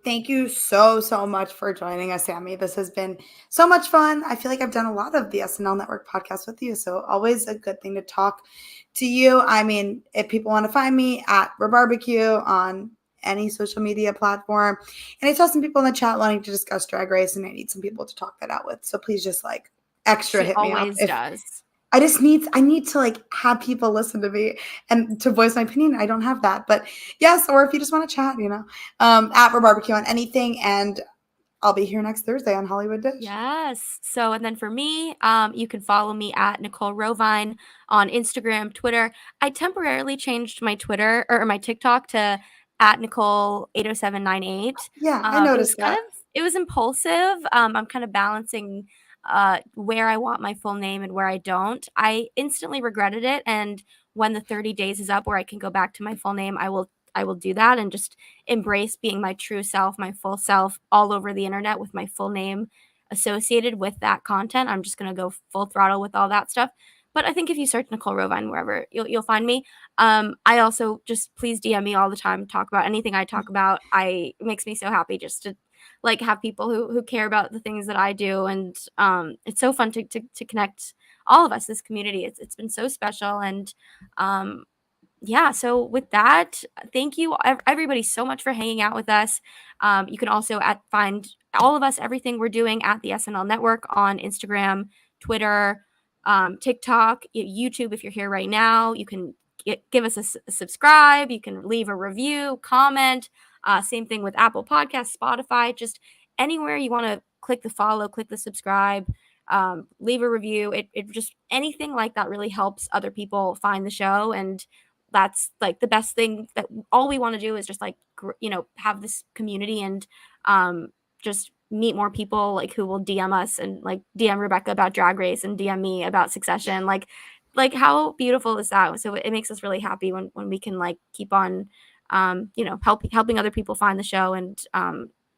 thank you so much for joining us, Sammy. This has been so much fun. I feel like I've done a lot of the SNL Network podcast with you, so always a good thing to talk to you. I mean, if people want to find me at Rebarbecue on any social media platform. And I saw some people in the chat wanting to discuss Drag Race, and I need some people to talk that out with. So please just extra hit me up. Always does. I need to have people listen to me and to voice my opinion. I don't have that, but yes. Or if you just want to chat, at Rebarbecue on anything, and I'll be here next Thursday on Hollywood Dish. Yes. So, and then for me, you can follow me at Nicole Rovine on Instagram, Twitter. I temporarily changed my Twitter or my TikTok to at Nicole 80798. Yeah, I noticed that. It was impulsive. I'm kind of balancing where I want my full name and where I don't. I instantly regretted it, and when the 30 days is up where I can go back to my full name, I will do that and just embrace being my true self, my full self, all over the internet with my full name associated with that content. I'm just going to go full throttle with all that stuff. But I think if you search Nicole Rovine wherever, you'll find me. I also just please DM me all the time, talk about anything I talk about. It makes me so happy just to have people who care about the things that I do. And it's so fun to connect all of us, this community. It's been so special. And yeah, so with that, thank you everybody so much for hanging out with us. You can also find all of us, everything we're doing at the SNL Network on Instagram, Twitter, TikTok, YouTube. If you're here right now, you can give us a subscribe. You can leave a review, comment. Same thing with Apple Podcasts, Spotify, just anywhere you want to click the follow, click the subscribe, leave a review. It just anything like that really helps other people find the show. And that's the best thing. That all we want to do is just have this community and just meet more people who will DM us and DM Rebecca about Drag Race and DM me about Succession. How beautiful is that? So it makes us really happy when we can keep on helping other people find the show and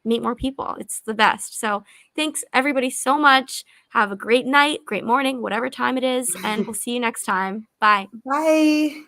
meet more people. It's the best. So thanks everybody so much. Have a great night, great morning, whatever time it is, and we'll see you next time. Bye. Bye.